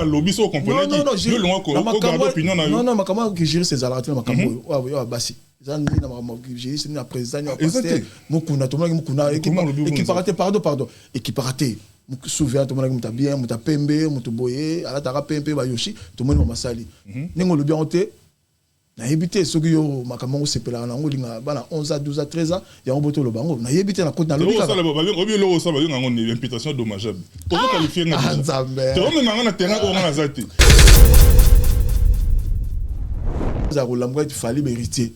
ba lobby so comprenez non non makambo qui gérer ces alarates makambo wa basi zan na makambo qui gérer c'est na président ya pasteur mukuna to mukuna équipe pardon équipe raté souvient to mona bien muta pembe mutu boye ala taka pembe ba yoshi to mona masali ningo lobby onté na yebité soki yo makambo sepela na ngolinga bana 11 à 12 à 13 ans ya ngoboto lo bango na yebité na côté na lobby ça obi lo ça ba ngo ni imputation dommageable to ko qualifier nga to on nga na terrain ko nga zati za ko lamgo il fallait héritier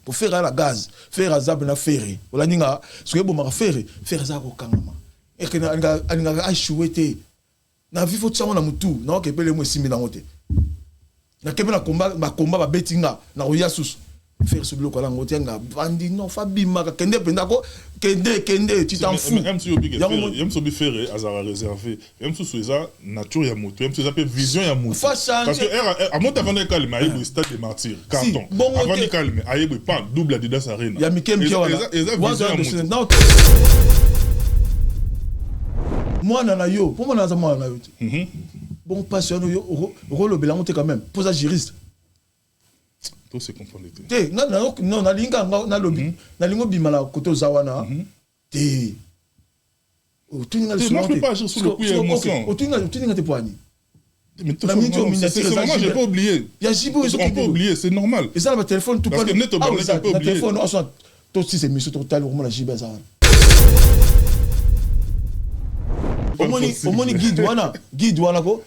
pour faire la gaz faire azab na ferry ola ninga soki bo ma ferry faire za ko kangama et que nga a choueté na vivre tout ça na mutu na ko pele mo simbi na ngote na kebe na combat ba betinga na oya susu faire ce bloc là ngotenga bandi non fabima ka kende penda ko kende tu t'en fous même si obi même so bi faire azara réservé même so eza nature ya moto même so eza pe vision ya moto parce que à monte avant de calmer ayi stade des martyrs carton avant de calmer ayi pas double Adidas Arena ya mikem kiona eza vision ya moto moi na yo pour moi na za moi na yo bon passion yo rôle belango te quand même pose à juriste tout se comprendre te non na linga na lobby na lingo bimala koto zawana te o tuninga le souvent pas agir sous le coup émotion o tuninga te poani mais tout ça j'ai pas oublié ya jibo on peut oublier c'est normal et ça le téléphone tout pas parce que net on peut oublier téléphone tout si c'est monsieur total vraiment la jibe ça omoni guide wana ko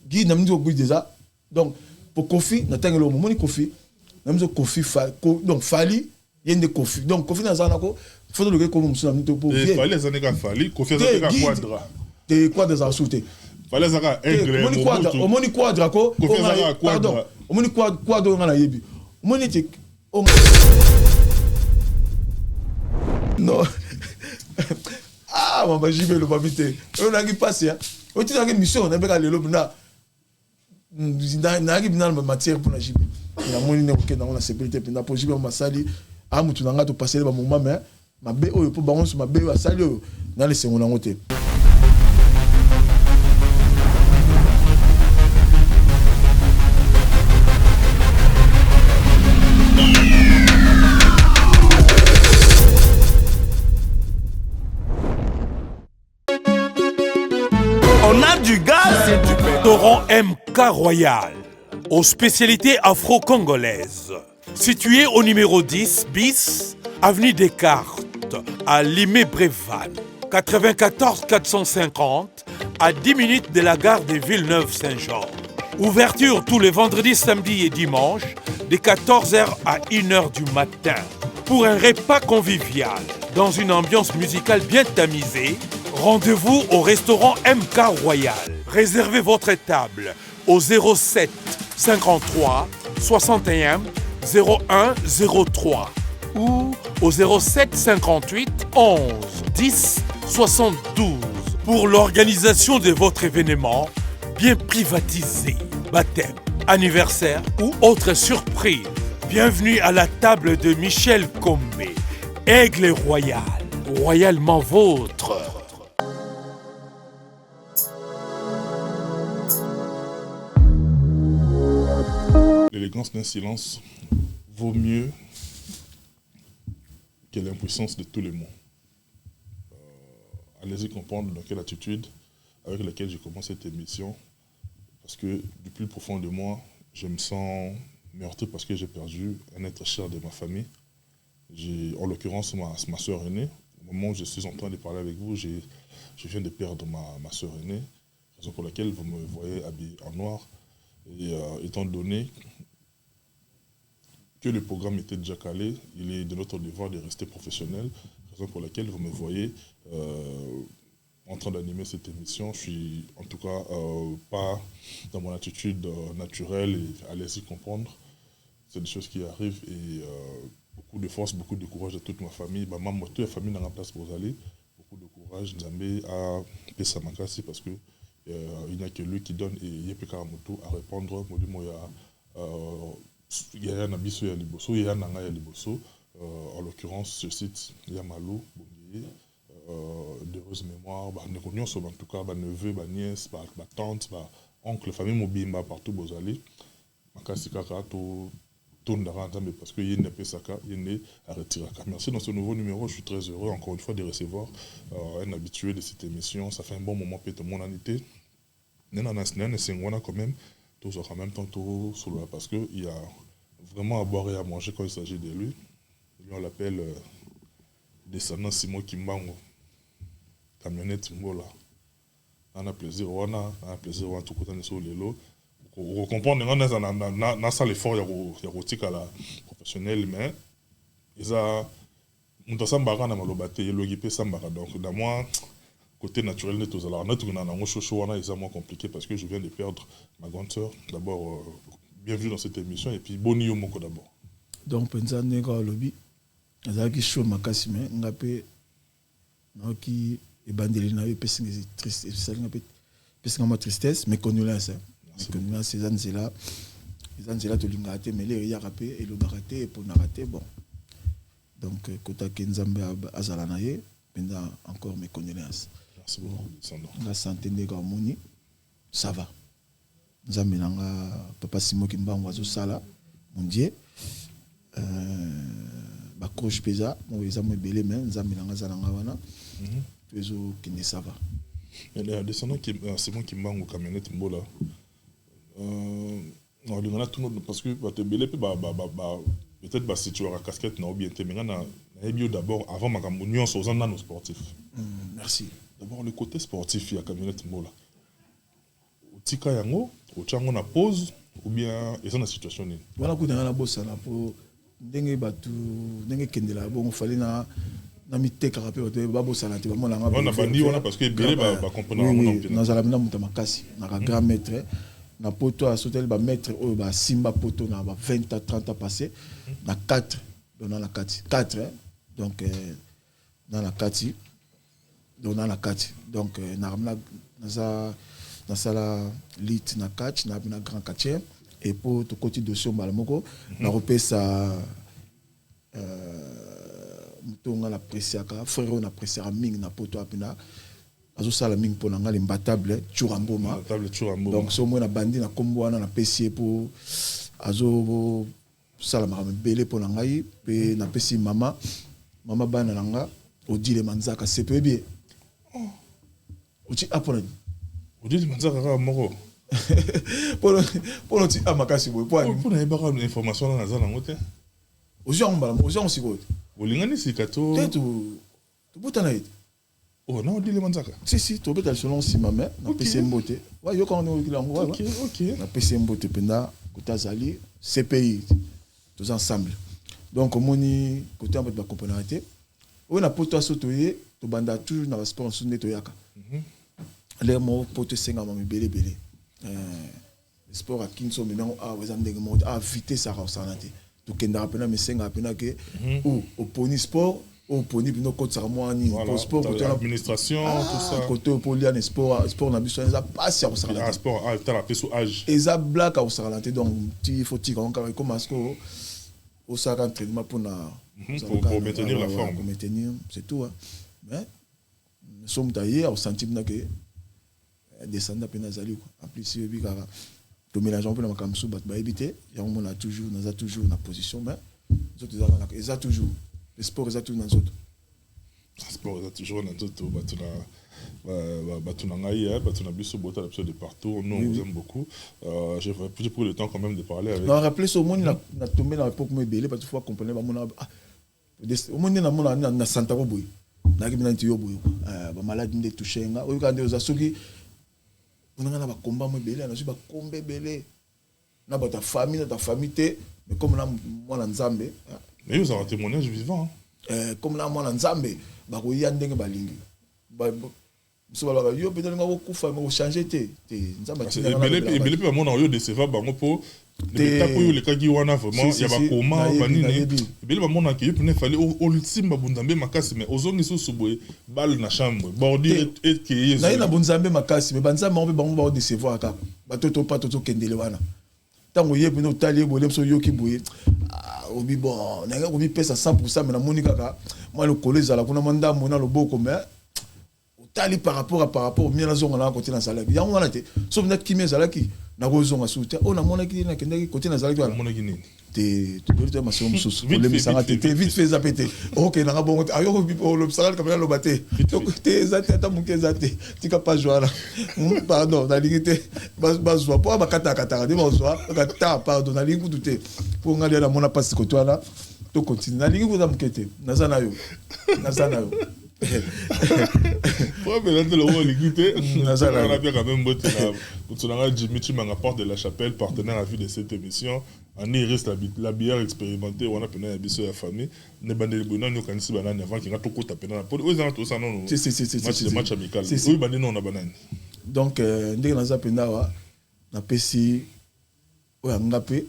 guide na mndio guide déjà donc pour Kofi na tangelo omoni Kofi na mzo Kofi donc Fali yende Kofi donc Kofi na zana ko faut le ko mso na mto pour bien Fali les années ka Fali Kofi za ka quadra de quadra za sauter Fali za ka aigle omoni quadra ko pardon omoni quadra na yebi omoni te non ah mama jibe le babité on a qui passer on dit dans une mission na beka lelo bina na bina matière pour na jibe na moni ne ko na sécurité penda pour jibe masali a mutu na ngato passer ba moment mais mabe oyo po bango so mabe asali oyo na le sengo na ngote. On a du gaz et du pétrole. Restaurant MK Royal, aux spécialités afro-congolaises. Situé au numéro 10 bis, avenue Descartes, à Limay-Brévannes. 94 450, à 10 minutes de la gare de Villeneuve-Saint-Jean. Ouverture tous les vendredis, samedis et dimanches, de 14h à 1h du matin. Pour un repas convivial, dans une ambiance musicale bien tamisée, rendez-vous au restaurant MK Royal. Réservez votre table au 07 53 61 01 03 ou au 07 58 11 10 72 pour l'organisation de votre événement bien privatisé, baptême, anniversaire ou autre surprise. Bienvenue à la table de Michel Combé, Aigle Royal, royalement vôtre. L'élégance d'un silence vaut mieux que l'impuissance de tous les mots. Allez-y comprendre dans quelle attitude avec laquelle j'ai commencé cette émission, parce que du plus profond de moi, je me sens meurtri parce que j'ai perdu un être cher de ma famille. En l'occurrence, ma soeur aînée. Au moment où je suis en train de parler avec vous, je viens de perdre ma soeur aînée, raison pour laquelle vous me voyez habillé en noir. Et étant donné que le programme était déjà calé, il est de notre devoir de rester professionnel, raison pour laquelle vous me voyez en train d'animer cette émission. Je suis en tout cas pas dans mon attitude naturelle et allez-y comprendre. C'est des choses qui arrivent et beaucoup de force, beaucoup de courage à toute ma famille. Maman, toute la famille dans la place pour aller. Beaucoup de courage. Nzambe a Pesamakasi parce que il n'y a que lui qui donne et il y a Pekaramoto à répondre. Il y a un abisso, il y a Liboso, il y a un anga, il y a Liboso. En l'occurrence, ce site, il y a Malo, Bongier, d'heureuse mémoire, en tout cas, neveu, nièce, tante, oncle famille mobimba partout bozali makasi kaka to parce que il n'est pas ça il à retirer. Merci dans ce nouveau numéro, je suis très heureux encore une fois de recevoir un habitué de cette émission. Ça fait un bon moment pour mon année. Quand même tous en même temps tout solo parce que il y a vraiment à boire et à manger quand il s'agit de lui. On l'appelle descendant Simon Kimbango. Camionnette Mbola. On a plaisir en tout côté sur les lots. Vous comprenez, on a ça l'effort érotique à la professionnelle, mais ils ont un sambara na malobate, ils l'ont sambara. Donc, dans moi, côté naturel, net aux alors notre on a un chocho, on a ils moins compliqué parce que je viens de perdre ma grande sœur. D'abord, bienvenue dans cette émission et puis bon yo moko d'abord. Donc, pensa nega lobby, azaki show makasime, ngapé, naki ebandeli na yo pesinga triste, ça ngapé pesinga ma tristesse, mais condoléances. Ces années-là, tu l'as mais les a rapé et le baraté pour n'arrêter bon. Donc, quand tu Nzambe Azalanaye, pendant encore mes condoléances. Merci beaucoup. La santé de Gamoni, ça va. Nzambe nanga papa Simon Kimbango wazo sala, mon Dieu. Ba croche pesa, mon examen belé mais Nzambe nanga zalanga wana. Peso qui ne ça va. Et les descendants qui Simon Kimbango camionnette Mbola. On lui a tout le monde parce que peut-être si tu as la casquette n'a bien été mais on a mieux d'abord avant ma campagne aux nos sportifs. Merci. D'abord le côté sportif il y a camionnette Mbola. Au tika yango, au chango na pause ou bien ils sont dans situation ni. Voilà coup dans la bosse là pour dengue batu dengue kendela bon fallait na mité carapé ba bossa là tu vraiment là. On a bandi on a parce que belé ba comprendre non dans la mina mutamakasi na grand maître na poto à sauter ba mettre ba simba poto na ba 20 à 30 à passer na 4 dans la 4 donc dans la 4 dans la 4 donc na ramna na sala lit na 4 na bina grand 4 et pour to côté de sur malamoko na repesa mutonga la presiaka frère na presiaka ming na poto apina azo sala ming pona ngale mbatable churamboma donc so mo na bandi na kombo wana na PC pour azo sala ma belé pona ngai pe na PC mama bana nanga odile manzaka c'est peu bien uti apona odile manzaka ka moko pour ti amakasi boy pour na ebaka information na zana ngote ozo sikote olingani sikato tetu butana ite. Oh non, dis les manzaka. Si, tu peux selon si ma mère, na PC Mbote. Ouais, yo quand on est là, OK. Na PC Mbote penda Kotazali, CPI tous ensemble. Donc moni côté un peu de complémentarité. On a poto sotoyer, to banda toujours na sport sur netoyaka. Les mots poto senga ma belé. Le sport à Kinso maintenant vous avez des mots à vitesse ça ressentir. To kenda apena me senga apena que ou au pony sport au poni bino côté ça moi ni sport côté l'administration tout ça côté au polian sport na biso ça passe à ça sport tu la peso âge et ça black à ça donc il faut dire comme est-ce que au ça entraînement pour maintenir la forme pour maintenir c'est tout mais nous sommes taillés au sentiment que descendre peine zali en plus si bi kara to mélanger un peu na makamsu bat ba éviter il y a on a toujours na position mais ils ont toujours le sport est toujours dans autres. Le sport est toujours dans autres. Batuna biso bota de partout. Nous on vous aime beaucoup. J'ai pris le temps quand même de parler avec. Non, rappelez ce monde na tombé dans l'époque moi belé parce qu'il faut comprendre ba mona au monde na mona na Santa Boy. Na ki bina ntiyo boy. Ba maladie de toucher nga. O kande ozasoki on a ba combat moi belé na ba combat belé. Na ba ta famille te mais comme na moi na Nzambe. Mais vous avez un témoignage vivant. Comme là, moi, en Zambé, il y a des balingues. Yo peut-être nga kufa nga changer te Nzamba tina et belé pe mona yo de seva bango po de tapo yo le kagi wana vraiment ya ba koma banini belé ba mona ke yo pene fallait ultime babundambe makasi mais ozongi so suboye balle na chambre bordir et que yeso na ina bunzambe makasi mais banzamba on bango ba décevoir ka batoto patoto kendele wana tango yebi no tali bolem so yoki boye obi bon nanga obi pesa 100% mais na moni kaka moi le collège ala kuna manda mona loboko mais tali par rapport au mien zonga na côté na salaki ya ngwana te so peut-être qui mes salaki na ko zonga souta on a mona ki na kende côté na salaki mona ki nini te tu ma somme sous le misanga te vite fait zapété OK na bon ayo le salal comme là le baté te zate ta munke zate tika pas joala pardon na limité bazwa po ba kata de bazwa kata pardon na lingu tout pour ngalia na mona passe côté là to continue na lingu za mukete na sana yo Ouais, mais là, tu l'as écouté. On a bien quand même voté là. Jimmy Chimanga, porte de la chapelle, partenaire à vie de cette émission. En reste la bière expérimentée, on a peine à la famille. Ne bandez le bonheur, nous connaissons banane avant qu'il y a tout côté à peine. Oui, ils ont tout ça, non? C'est match amical. Oui, bandez non, on a banane. Donc, dès que nous avons peine à la PC, on a ngapé.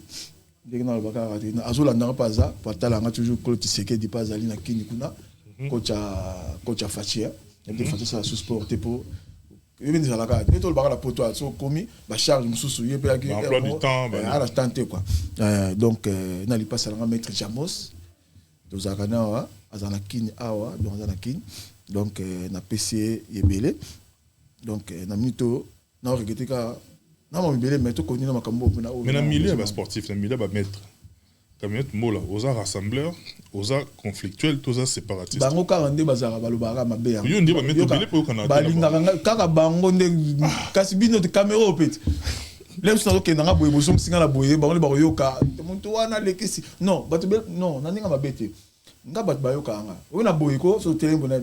Dès que nous avons raté, Azola n'a pas ça. Patala a toujours Claude Tseke dit pas Zali na Kinikuna. Coach à Fachia, il y a des Fachia ça sous-sport pour il vient de la carte mais tout le bagage la poto a so commis ba charge musu souillé peaki emploi du temps à la tenter quoi donc n'ali pas ça la mettre Jamos dos akana azana kin awa donc azana kin donc na PC yebele donc na mito na regretter ka na mo yebele mais to koni na makambo na mais na milieu ba sportif na milieu ba mettre Camionnette mola, aux rassembleurs, aux conflictuels, tous séparatistes. Bango karande bazara balobara mabe. Yo ndi ba mettre belé pour Canada. Balinga kaka bango nde kasi bino de caméra opet. Lem so ke nanga boye bosom singa la boye bango le ba yoka. Muntu wana lekisi. Non, batu non, na ninga mabete. Nga batu ba yoka nga. O na boye ko so telembo na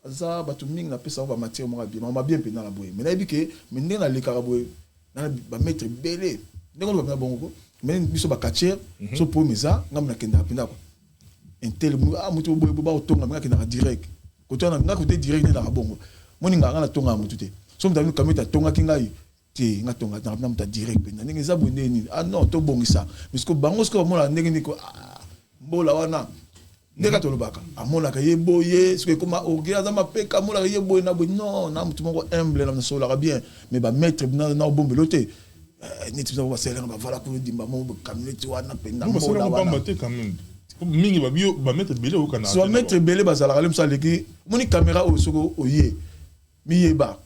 za batu mingi na pesa ba matière mo bien. Ma bien pe na la boye. Mais na bike, mais ndenge na lekara boye. Na ba mettre belé. Ndenge ba bongo. Mais biso ba katcher so po meza ngam na kenda pinda ko intel mutu boye ba otonga ngaka na direct côté na côté direct na bongo moni nganga na tonga mutu te so mutabi kameta tonga kingai te nga tonga na muta direct pinda ndenge za bonde ni non to bongisa parce que bango sko mona ndenge ni ko mbola wana ndeka to lobaka amona ka yeboye ce que comme ogia za mapeka mona yeboye na boye non na mutu moko humble na so la bien mais ba mettre na bombe loté ni tu vas faire va voilà pour dire maman camionnette wana penda mola wana quand même mingi ba bio ba mettre belé au Canada so mettre belé ba sala kalem saleki moni caméra o soko oye mi yeba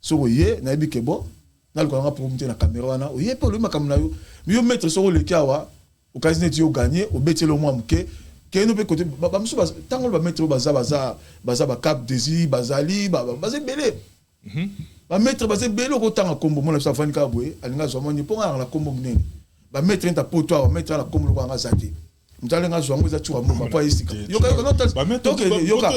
soko ye na bi kebo na ko nga pour monter na caméra wana oye pe le makamna yo mi yo mettre soko le kiawa o kasine ti o gagner o betele o mwa mke ke no pe côté ba musu ba tango ba mettre ba cap désir bazali ba belé ba mettre ba se belo ko tanga kombo mona sa fani ka boye alinga zo moni ponga na kombo nene ba mettre nta poto ba mettre na kombo ko nga zati mtale nga zo ngo za chuwa mo pa isika yo ka no tal ba mettre yo ka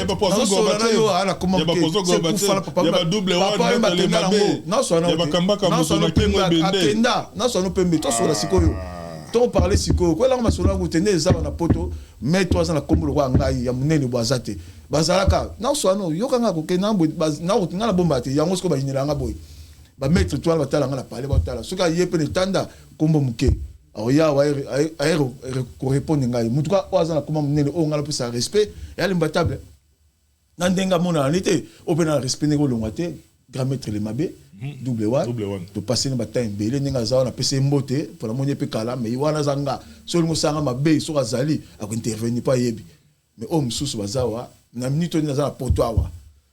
ba pozo go ba yo ala kombo ke ya ba double one mettre le mabe na so na ya ba kamba ka mo na kengo bende akenda na so no pembe to so la sikoyo to parler sikoyo ko la ma so na ko tende za na poto mettre toi na kombo ko nga ya munene bo azate bazalaka na so no yoka nga ko ke na na bomba te yango sko ba yinela nga boy ba mettre toi ba tala nga la parler ba tala soka yepe ne tanda kombo muke ya wa aero ko répondre nga mutuka oza na kombo munene o nga la pesa respect ya limbatable na ndenga mona nite opena respect ne ko longate grand maître le mabe double one to passer na bataille belé ninga za na pesa mbote pour la monnaie pe kala mais wana zanga so lingo sanga mabe so azali ako intervenir pas yebi mais o msusu bazawa na minute ni na poto awa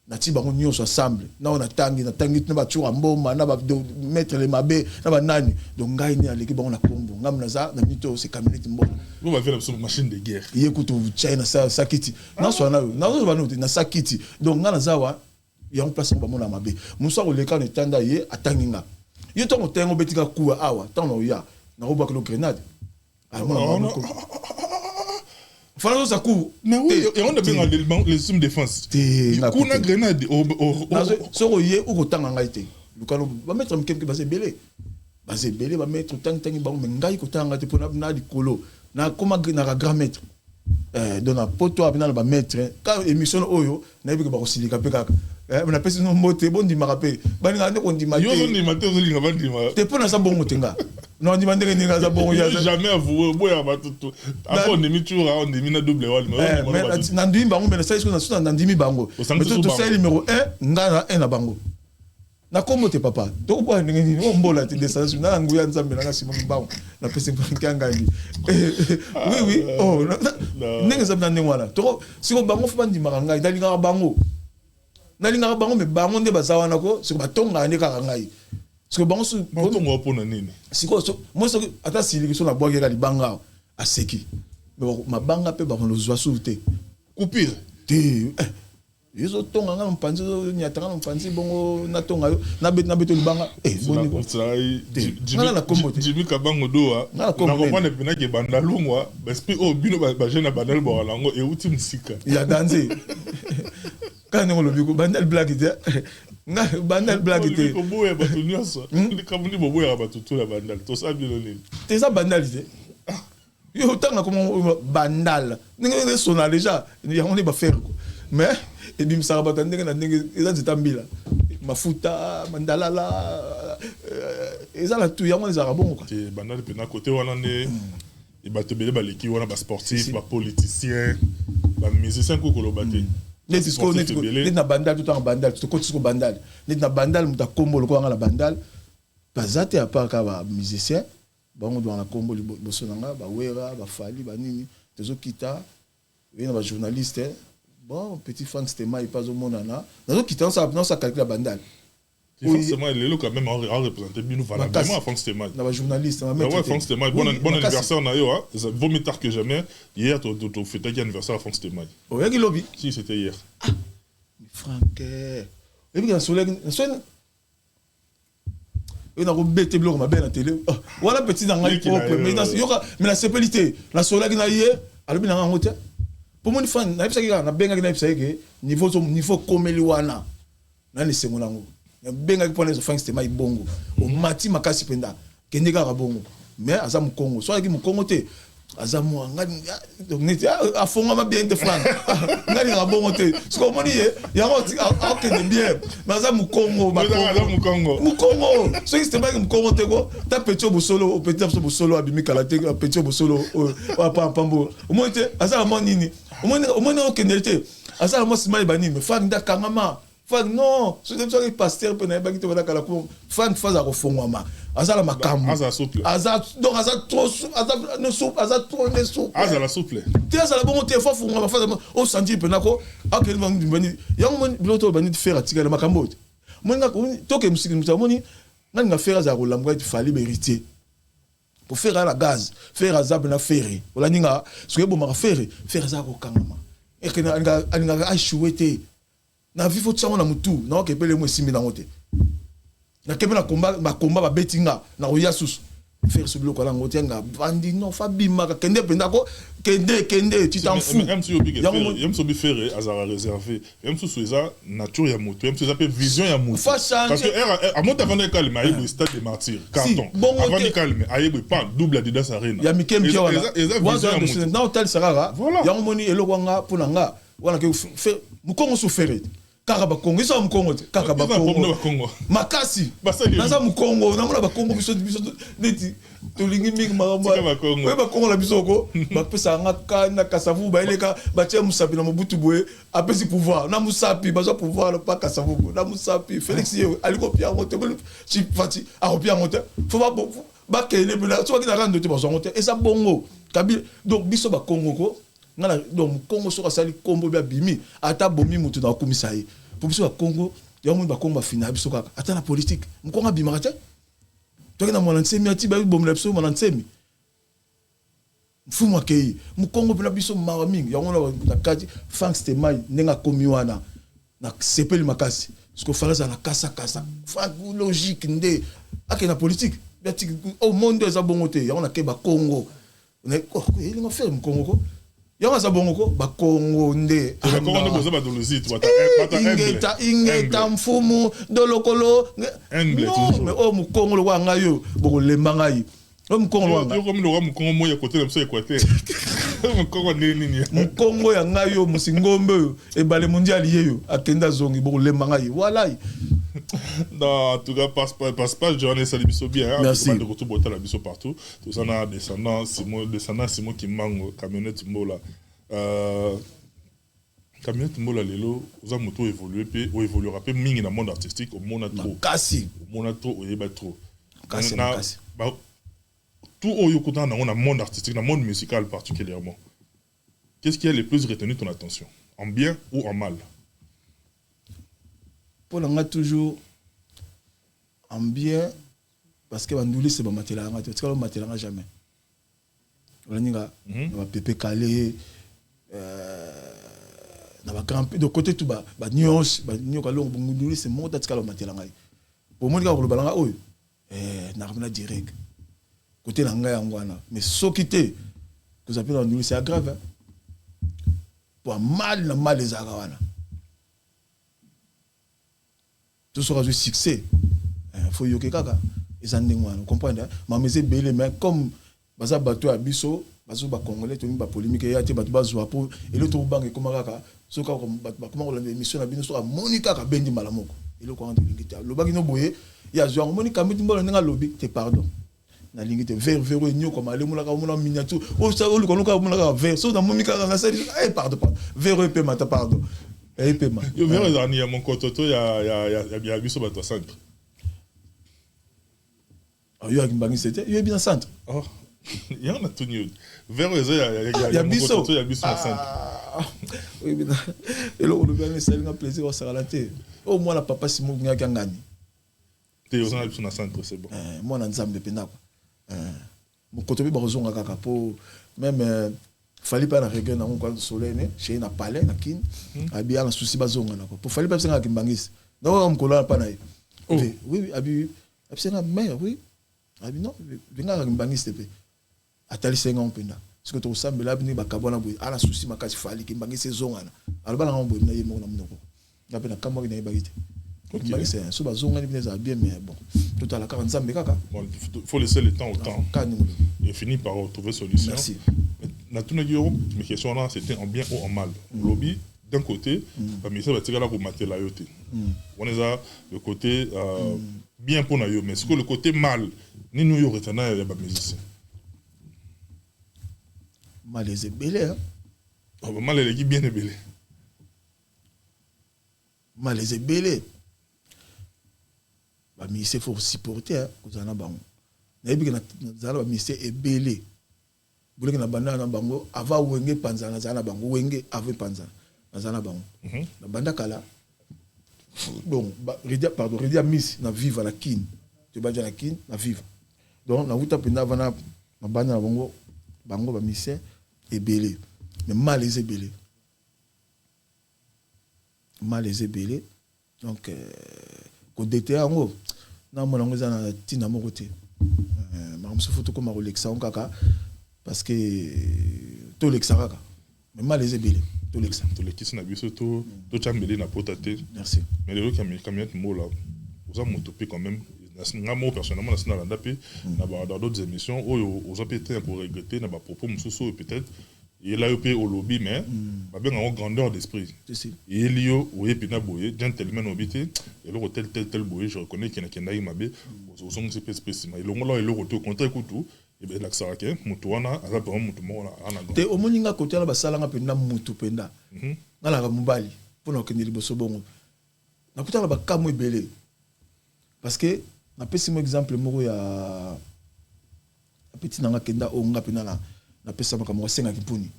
na ti bango nyonso ensemble na on tangi na ba chura mboma na ba mettre les mabe na ba nani donc ngai ni aleki bango na kombo ngam na za na minute c'est camionnette mbona vous va faire une machine de guerre yekuto China sa kiti na so na ba no na sa kiti donc ngana zawa ya on place ba mona mabe muso ko leka ne tanda ye atanginga yo to motengo betika kuwa awa tango ya na roba ko grenade Fala ça coup. Mais oui, et on a bien les sum défense. Coup na grenade so ye ou ko tanga ngaite. Lukalo ba mettre mkem ba se belé. Ba se belé ba mettre tangi ba ngai ko tanga te pona na dikolo. Na koma na grand maître. Dans la poto abina ba mettre quand émission oyo na bi ko ba ko silika pe kaka. On appelle ça moté bon di marape. Ba nga ne ko di maté. Yo ni maté zo linga ba di ma. Te pona sa bon motenga. Non, ni mandé ni ngaza bon ya. Jamais avoué boya ba tout. Avant on mi tour on mi na double one. Mais na ndimi bango mais ça est-ce que na ndimi bango. To c'est numéro 1 ngana 1 na bango. na kombo te papa to bo ndenge ni mbola te descendance na nguya nzambe na sima mbao na pese nkanga ndi oui oh ndenge zabna ndenge wana to siko bango fa bandi maranga ndalinga bango me bango nde bazawana ko siko batonga ndi kaka ngai siko bango su batonga pona nini siko mo siko ata siliki so na bwakela libanga aseki mabanga pe ba lozwa sute coupure te yezo tonga nga mpanzi nyatanga mpanzi bongo na tonga na beto libanga boni ko na kombo te Jimmy Kabango doa na comprendre pena ke banda longwa esprit o bino ba jeune bandal bo lango e uti musika ya danze kana ngolo biko bandal black te nga bandal black te ko boye ba tunyoso ni kamuni bo boye ba tutula bandal to sa bilo ni te sa bandal te yo tanga comme bandal ninga sona déjà ya on est ba faire mais et bim sarabata ndenge na ndenge eza nzitambila mafuta mandalala eza la tout yango ezaka bongo ka te bandal pe na côté wana ne e batebele baleki wana ba sportif ba politicien ba musicien ko kolobate net na bandal tout en bandal tout côté ko bandal net na bandal muta kombo lo ko nga la bandal bazate à part ka ba musicien bango do na kombo liboso nanga ba wera ba fali ba nini tezo kita et na ba journaliste. Bon, petit Frank Stema, il passe au monde. Dans qui ça calcule la bandale. Forcément, il est quand même en représenté bien valablement à Frank Stema. Dans journaliste, ouais, Frank Stema, bon anniversaire, vaut mieux tard que jamais. Hier, tu as fait un anniversaire à Frank Stema. Oh, il y a lobby. Si, c'était hier. Frank, et puis, il y a un soleil. Il y a un bête blanc, ma belle à télé. Voilà, petit dans mais la sécurité, la soleil qui n'a hier, elle est bien en hauteur. Pour moi, na benga na psake niveau komeli wana na ni sengo nango na benga ki pona zo Frank Stema ibongo o mati makasi penda kende ka bongo mais aza mu Congo so aki mu Congo te aza mu ngani donc neti afonga ma bien te Frank ngani ka bongo te so moni ye ya ko akende bien mais aza mu Congo mu Congo so Stema mu Congo te ko ta petit bosolo bosolo abimi kala te petit bosolo wa pambo o monte aza mo nini au moins aucune été à ça moi c'est mal banni mais fan da kangama fan non c'est comme ça que pasteur peut n'avoir quitté voilà kala fan faza ko fongwama azala makambo azala donc azala trop azala ne soupe azala trop ne soupe azala souple te azala bon te fa fongwama faza au senti pe nako akeli banni yango mon biloto banni faire atika makambo mon ngako toke musique mutamoni nani nga faire azala ko lambwa il fallait hériter pour faire à la gaz, faire à zab na ferry. Ola ninga, ce que bon ma faire ça au kangama. Et que na achouete. Na vivre ça on a mutu, na ke pele mo simi na ngote. Na ke na combat ba betinga na oya sus. Faire ce bloc là ngote nga bandi non fa bima ka kende penda ko kende tu t'en fous. Même si yem so bi faire azara réservé. Même so ça nature ya mutu, même so ça peut vision ya mutu. Parce que à monte avant de calme aïe le stade des martyrs carton. Avant de calme aïe pas double Adidas Arena. Ya mikem kia wana. Na hotel sarara. Ya moni eloko nga pona nga. Wana ke faire mukongo so faire. Kaka bakongo isa mukongo te kaka bakongo makasi naza mukongo namona bakongo biso neti tolingi mingi makambo we bakongo la biso ko bapesa nga na kasavu baeleka batia musapi na mobutu boye apesi pouvoir na musapi bazo pouvoir pas kasavu na musapi Félix ye aliko pia ngote ci fati a pia ngote faut ba kele bela so ki na rando te bazo ngote et ça bongo kabi donc biso bakongo ko ngala donc Congo so kasali kombo bia bimi ata bomi mutu na komisa ye pour biso Congo ya mu ba Congo final biso kaka ata na politique mkonga bima kate to na mwana nsemi ati ba bomla biso mwana nsemi mfumu akei mkongo bela biso mara mingi ya ngona na kati Frank Stema nenga komi wana na sepeli makasi parce que falaza na kasa fa logique nde akena politique biati au monde za bongote ya ngona ke ba Congo ne ko il nga faire mkongo ko yanga za bongo ko ba Congo nde ba Congo nde boza ba dolozit bata ingeta mfumu dolokolo non mais o mu Congo lo wanga yo boko lemba ngai o mu Congo lo wanga yo comme lo mu Congo moya côté le monsieur Équateur mu Congo nini mu Congo ya ngai yo musingombe e bale mondial yeyo akenda zongi boko lemba ngai voilà. Non, en tout cas, passe journée, ça l'ébisse bien. Merci. De retour botter la bisse partout. Tout ça, on a descendant Simon qui manque camionnette Mola. Camionnette mola lelo oza moto évoluer pe o évoluera pe mingi na monde artistique au monde trop. Kasi. Au monde trop o yeba trop. Kasi. Tout au yokuta na on monde artistique, na monde musical particulièrement. Qu'est-ce qui a le plus retenu ton attention? En bien ou en mal? Pour l'anga toujours en bien parce que bandouli c'est ba matelanga, tu sais matelanga jamais. On a va pépé calé na ba grand de côté tout ba nyos ba nyoka long bandouli c'est monta tika lo matelanga. Pour moi ka ko balanga oyo na ramena direct. Côté langa yangwana mais sokité que ça peut bandouli c'est grave. Hein? Pour mal na mal les agawana. Tout sera du succès. Faut yoke kaka. Ils en demandent, vous comprenez? Mais c'est belé, mais comme baza bateau à biso, bazo ba congolais, tout le monde ba polémique, et ate bateau bazo pour et l'autre banque comme kaka, so ka comment on l'émission na bino so Monica ka bendi malamoko. Et le courant de l'ingité. Le bagi no boye, il y a genre Monica mi timbo nga lobby, te pardon. Na l'ingité vert nyo comme aller moula ka moula miniature. Oh ça o le konoka moula ka vert. So na Monica ka ça, pardon. Vert pe mata pardon. Et pe ma. Yo vert il y a mon kototo, il y a biso bateau centre. Il y a un c'était il y a bien centre. Oh, il y en a tout nu. Vers il y a biso, il y a biso centre. Oui, bien. Et là on le bien c'est un plaisir au saralaté. Au moins la papa Simon nga ngani. T'es aux biso na centre c'est bon. Moi na nzambe penda quoi. Mon côté ba rozonga kaka pour même fallait pas la rigueur na on soleil né chez na palais na kin abia na souci bazonga na ko. Pour fallait pas senga kimbangisi. Donc on kola pa na. Oui, abi c'est la mère oui. Ah non, venga kimbangisi te. Atali senga on penda. Parce que to samba la bini ba kabona boy ala souci makasi fali kimbangisi zonga na. Alors ba na on boy na yemo na mnoko. Na pena kama ki na ibagite. Kimbangisi so bazonga ni bineza bien mais bon. Tout à la 45 kaka. Bon, faut laisser le temps au temps. Et finir par trouver solution. Merci. Na tuna yo mes questions là c'était en bien ou en mal. Lobby d'un côté, mais ça va tirer là pour mater la yote. On est à le côté bien pour na yo, mais ce que le côté mal, ni nous yo retena ya ba musicien. Mal les belé hein. Oh mal les qui bien belé. Mal les belé. Ba musicien faut supporter hein, kozana bango. Na yebi que na zala ba musicien ebelé. Bouleke na banda na bango ava wenge panzana zana bango wenge ave panzana zana bango. Na banda kala donc redia miss na viva la kin tu banja la kin na viva donc na wuta penda vana na banda na bango ba mission ebelé mais mal les ebelé donc ko dété ango na mona ngo zana tina moko te makamso foto ko marolexa on kaka parce que to lexaraka mais mal les ebelé to lexa to lekisi na biso to chambeli na potate. Merci. Mais le camionnette mo là vous a motopé quand même nga mo personnellement na sina landa pe na ba dans d'autres émissions aux a pété pour regretter na ba propos mususu peut-être et là pe au lobby mais ba bien en grandeur d'esprit. Et lio oye pina boye gentleman obité et le tel boye je reconnais qu'il y a kenda mabe aux sont espèce mais le ngolo et le retour contre écoutou et bien l'axarake mutu wana ala pa mutu mo ana te omoninga côté na basalanga penda mutu penda ngala ka mubali pona okendeli boso bongo na kutala ba kamo ebele parce que na pesi mo exemple moko ya petit nanga kenda onga pena na pesa makamo senga kipuni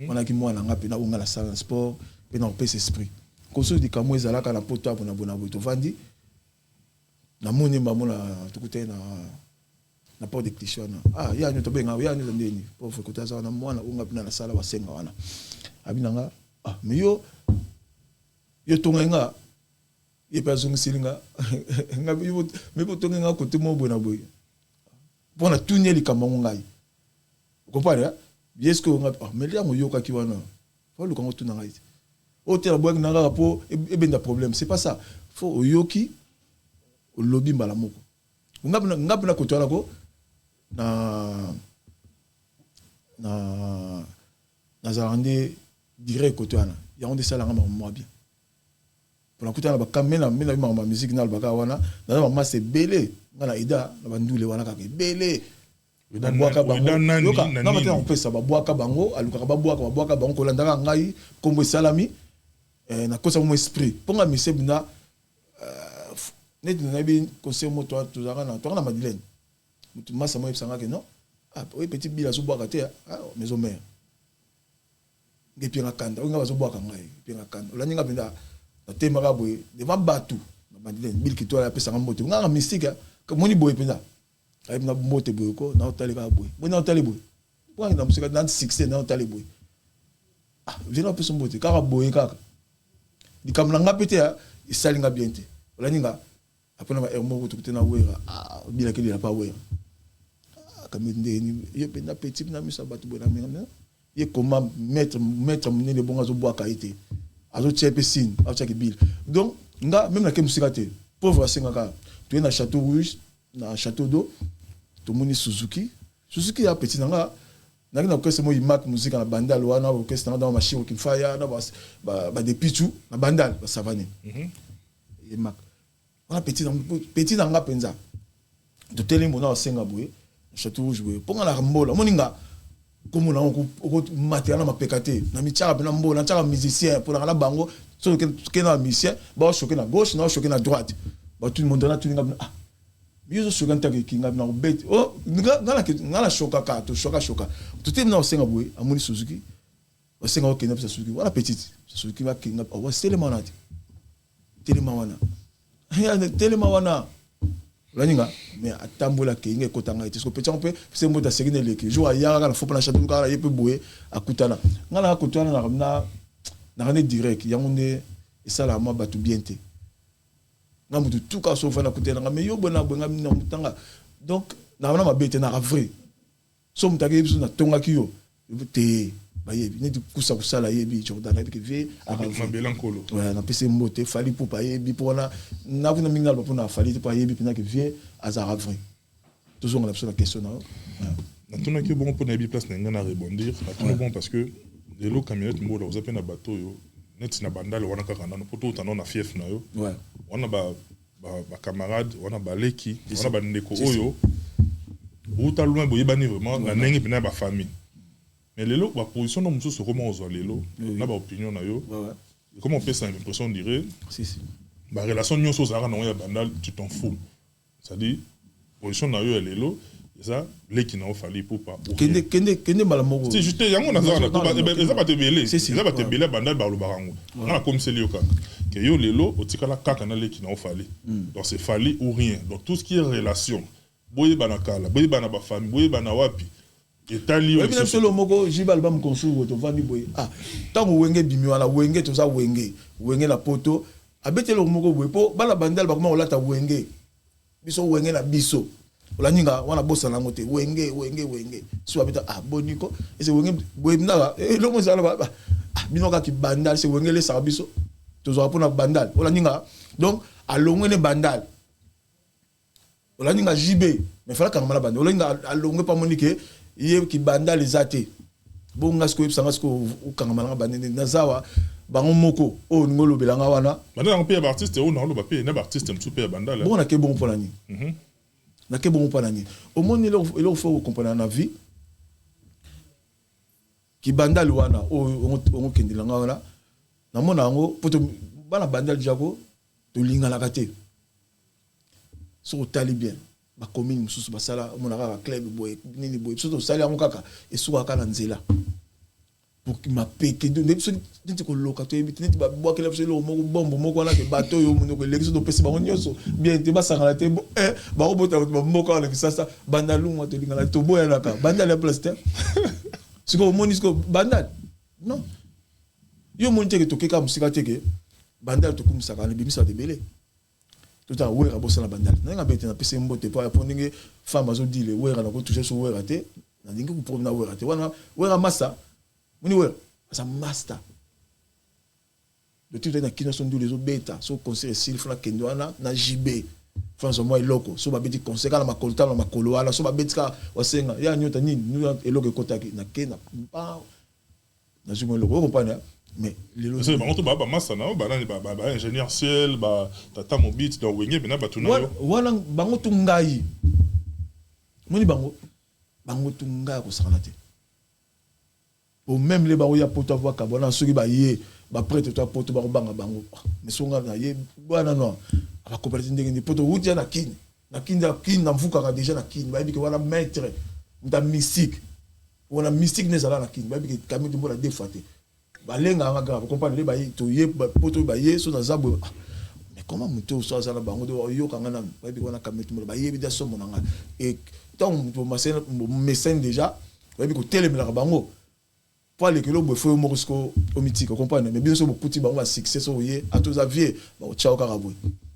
wana ki mwana nga pena onga la salle sport pena pesa esprit koso di kamo ezalaka na poto abona bona boto vandi na moni mbamona tukute na pas de cliché ah ya nyoto benga ya nyoto ndeni pauvre côté ça na mwana unga pina na sala wasenga wana abinanga ah mais yo tonga ye personne silinga nga yo me po tonga nga côté mo bona boy bona tunyeli kamango ngai comprendre est-ce que nga ah mais là mo yoka ki wana faut le kango tuna ngai o tela boy nga nga po e benda problème c'est pas ça faut yoki o lobby mbala moko ngapna côté wana ko na zalande direct côté wana ya on de ça la moi bien pour la côté wana ba kamena mena ma musique na ba wana na mama c'est belé ngana ida na bandule wana ka belé na boaka bango yoka na mate on peut ça ba boaka bango aluka ba boaka bango ko landaka ngai kombo salami na kosa mon esprit pour nga monsieur bina net na bi conseil mo toi tozaka na Madeleine mutu masa mo ebsanga ke non ah oui petit bila so boaka te ah maison mère ngepi nga kanda nga bazo boaka ngai pi nga kanda ola ninga bina na temaka boye devant batu na Madeleine bil ki toi pesa nga moto nga mystique ka moni boye pena ay na moto boye ko na otali ka boye moni na otali boye pour nga musika na succès na otali boye ah vient un peu son beauté car boye kaka di kam na ngapete ya isali nga bien te ola ninga après na ermo ko tukute na wera ah bila ke dia pa wera comme ndeni ye pe na petit na misa batu bona menga ye comment mettre mne le bon azo boa kaité azo tchepe sin azo tchaki bil donc nga même na ke musika te pauvre asenga ka tu es na Château Rouge na Château d'eau to moni Suzuki ya petit nga na orchestre mo imak musique na bandal wana orchestre na machine qui fire na ba de pichu na bandal ba savane imak on a petit na nga penza de telembo na senga boye Château Rouge boye ponga na mbola moninga comme on a maté na mapekate na michara na mbola na chara musicien pour na bango so que na musicien ba choquer na gauche na choquer na droite ba tout le monde na tout ninga ah mieux sur un tag qui n'a pas bête oh ngala choka ka to choka tout est na senga boye amoni Suzuki o senga o kenap Suzuki wala petite Suzuki va kinga o tellement wana la ninga mais atambola kinga kotanga ite so petit on peut c'est mot da segine leki jour ya la faut pas la château ka yepe boye akutana ngala akutana na direct yangonde esala ma batu bienté ngamutu tout ka so fana kutena mais yo bona bonga na mutanga donc na wana mabete na vrai so mutake biso na tonga kiyo te bayebi ne kusa kusala yebi Jordan yebi ke a mabelankolo ouais na pese mbote fali pour pa yebi pour na kuna minga pour na fali pour yebi pina ke vie azara vrai toujours on a besoin la question na tuna ki bon pour na yebi place na ngana rebondir na tuna bon parce que les lots camionnette mbola vous appelez na bateau yo net na bandal wana kaka na poto tano na fief na yo ouais wana ba camarade wana ba leki wana ba ndeko oyo uta loin boye bani vraiment na ndenge pena ba famille mais les lots ba position no muso so comment on les lots na ba opinion na yo comment on peut ça l'impression dirait si ba relation nyonso za na ya bandal tu t'en fous ça dit position na yo les lots ça leki na ofali pour pas kende malamoko si juste yango na za na ça ba te belé ça ba te belé bandal ba lo barango na comme c'est lio kaka que yo lelo otikala kaka na leki na ofali donc c'est fali ou rien donc tout ce qui est relation boye bana kala boye bana ba famille boye bana wapi etali oui bien sûr le moko jibal ba mkonsu to vandi boye ah tango wenge bimi wala wenge to za wenge na poto abete le moko boye po bala bandal ba comment olata wenge biso wenge na biso ola ninga wana bossa na ngote wenge so abeta ah boniko ese wenge boye na le mo za ba ah binoka ki bandal se wenge le sa biso toujours pour na bandal ola ninga donc alongwe ne bandal ola ninga JB mais fala kangama la bandal ola ninga alongwe pa monike ye ki bandal ezate bonga sko ipsanga sko kangama la bandal na zawa bango moko o ngolo belanga wana bandal on paye artiste o na lo ba paye na artiste mtu paye bandal bon na ke bon pour nani na ke bon pour nani au monde il faut comprendre na vie ki bandal wana o kendilanga wana na mona ngo poto bana bandal jako to lingala kate so tali bien ba commune mususu basala mona ka club boy nini boy so to sali ngo kaka esuka kala nzela pour que ma peke de nti ko loka to ebiti nti ba boa kele so lo moko bombo moko na ke bato yo muno ko lekisi to pesi ba nyoso bien te ba sangala te ba robota ba moko ala kisasa bandalu mo to lingala to boya naka bandal ya plaster siko monisko bandal non yo monte ke tokeka musika teke bandal to kumusaka ne bimisa de belé tout à wera bossa na bandal na bete na pese mbote pa pour ndenge femme azo dile wera na ko toucher so wera te na ndenge ko pour na wera te wana wera massa muni wera sa master de tout na kino son les beta so conseil silf na kendo na JB France moi eloko so ba beti conseil na makolta na makolo ala so ba betika wasenga ya nyota nini eloko kotaki na kena pa na zumo eloko comprendre mais les c'est ba ba massa na ba ingénieur ciel ba tata mobile dans wenge bena ba tuna yo wana bango tungai moni bango tungai ko sakana te au même les ba ya poto voix kabona soki ba ye prêtre toi poto ba banga bango mais songa na ye bwana no aba coopérative ndenge poto wuti na kin na mvuka déjà na kin ba biki wana maître nda mystique wana mystique ne zala na kin ba biki kamiti mbola défaté ba lenga nga grave comprendre le ba yi to ye poto ba ye so na zabwe mais comment muto so zala bango do yo kanga na ba biki wana kamiti mbola ba ye bi da so monanga et tant mon médecin déjà ba biki ko telemela bango pour les kilos il faut morisco au mythique comprendre mais bien sûr beaucoup de bango succès so yé à tous avier ba ciao karabou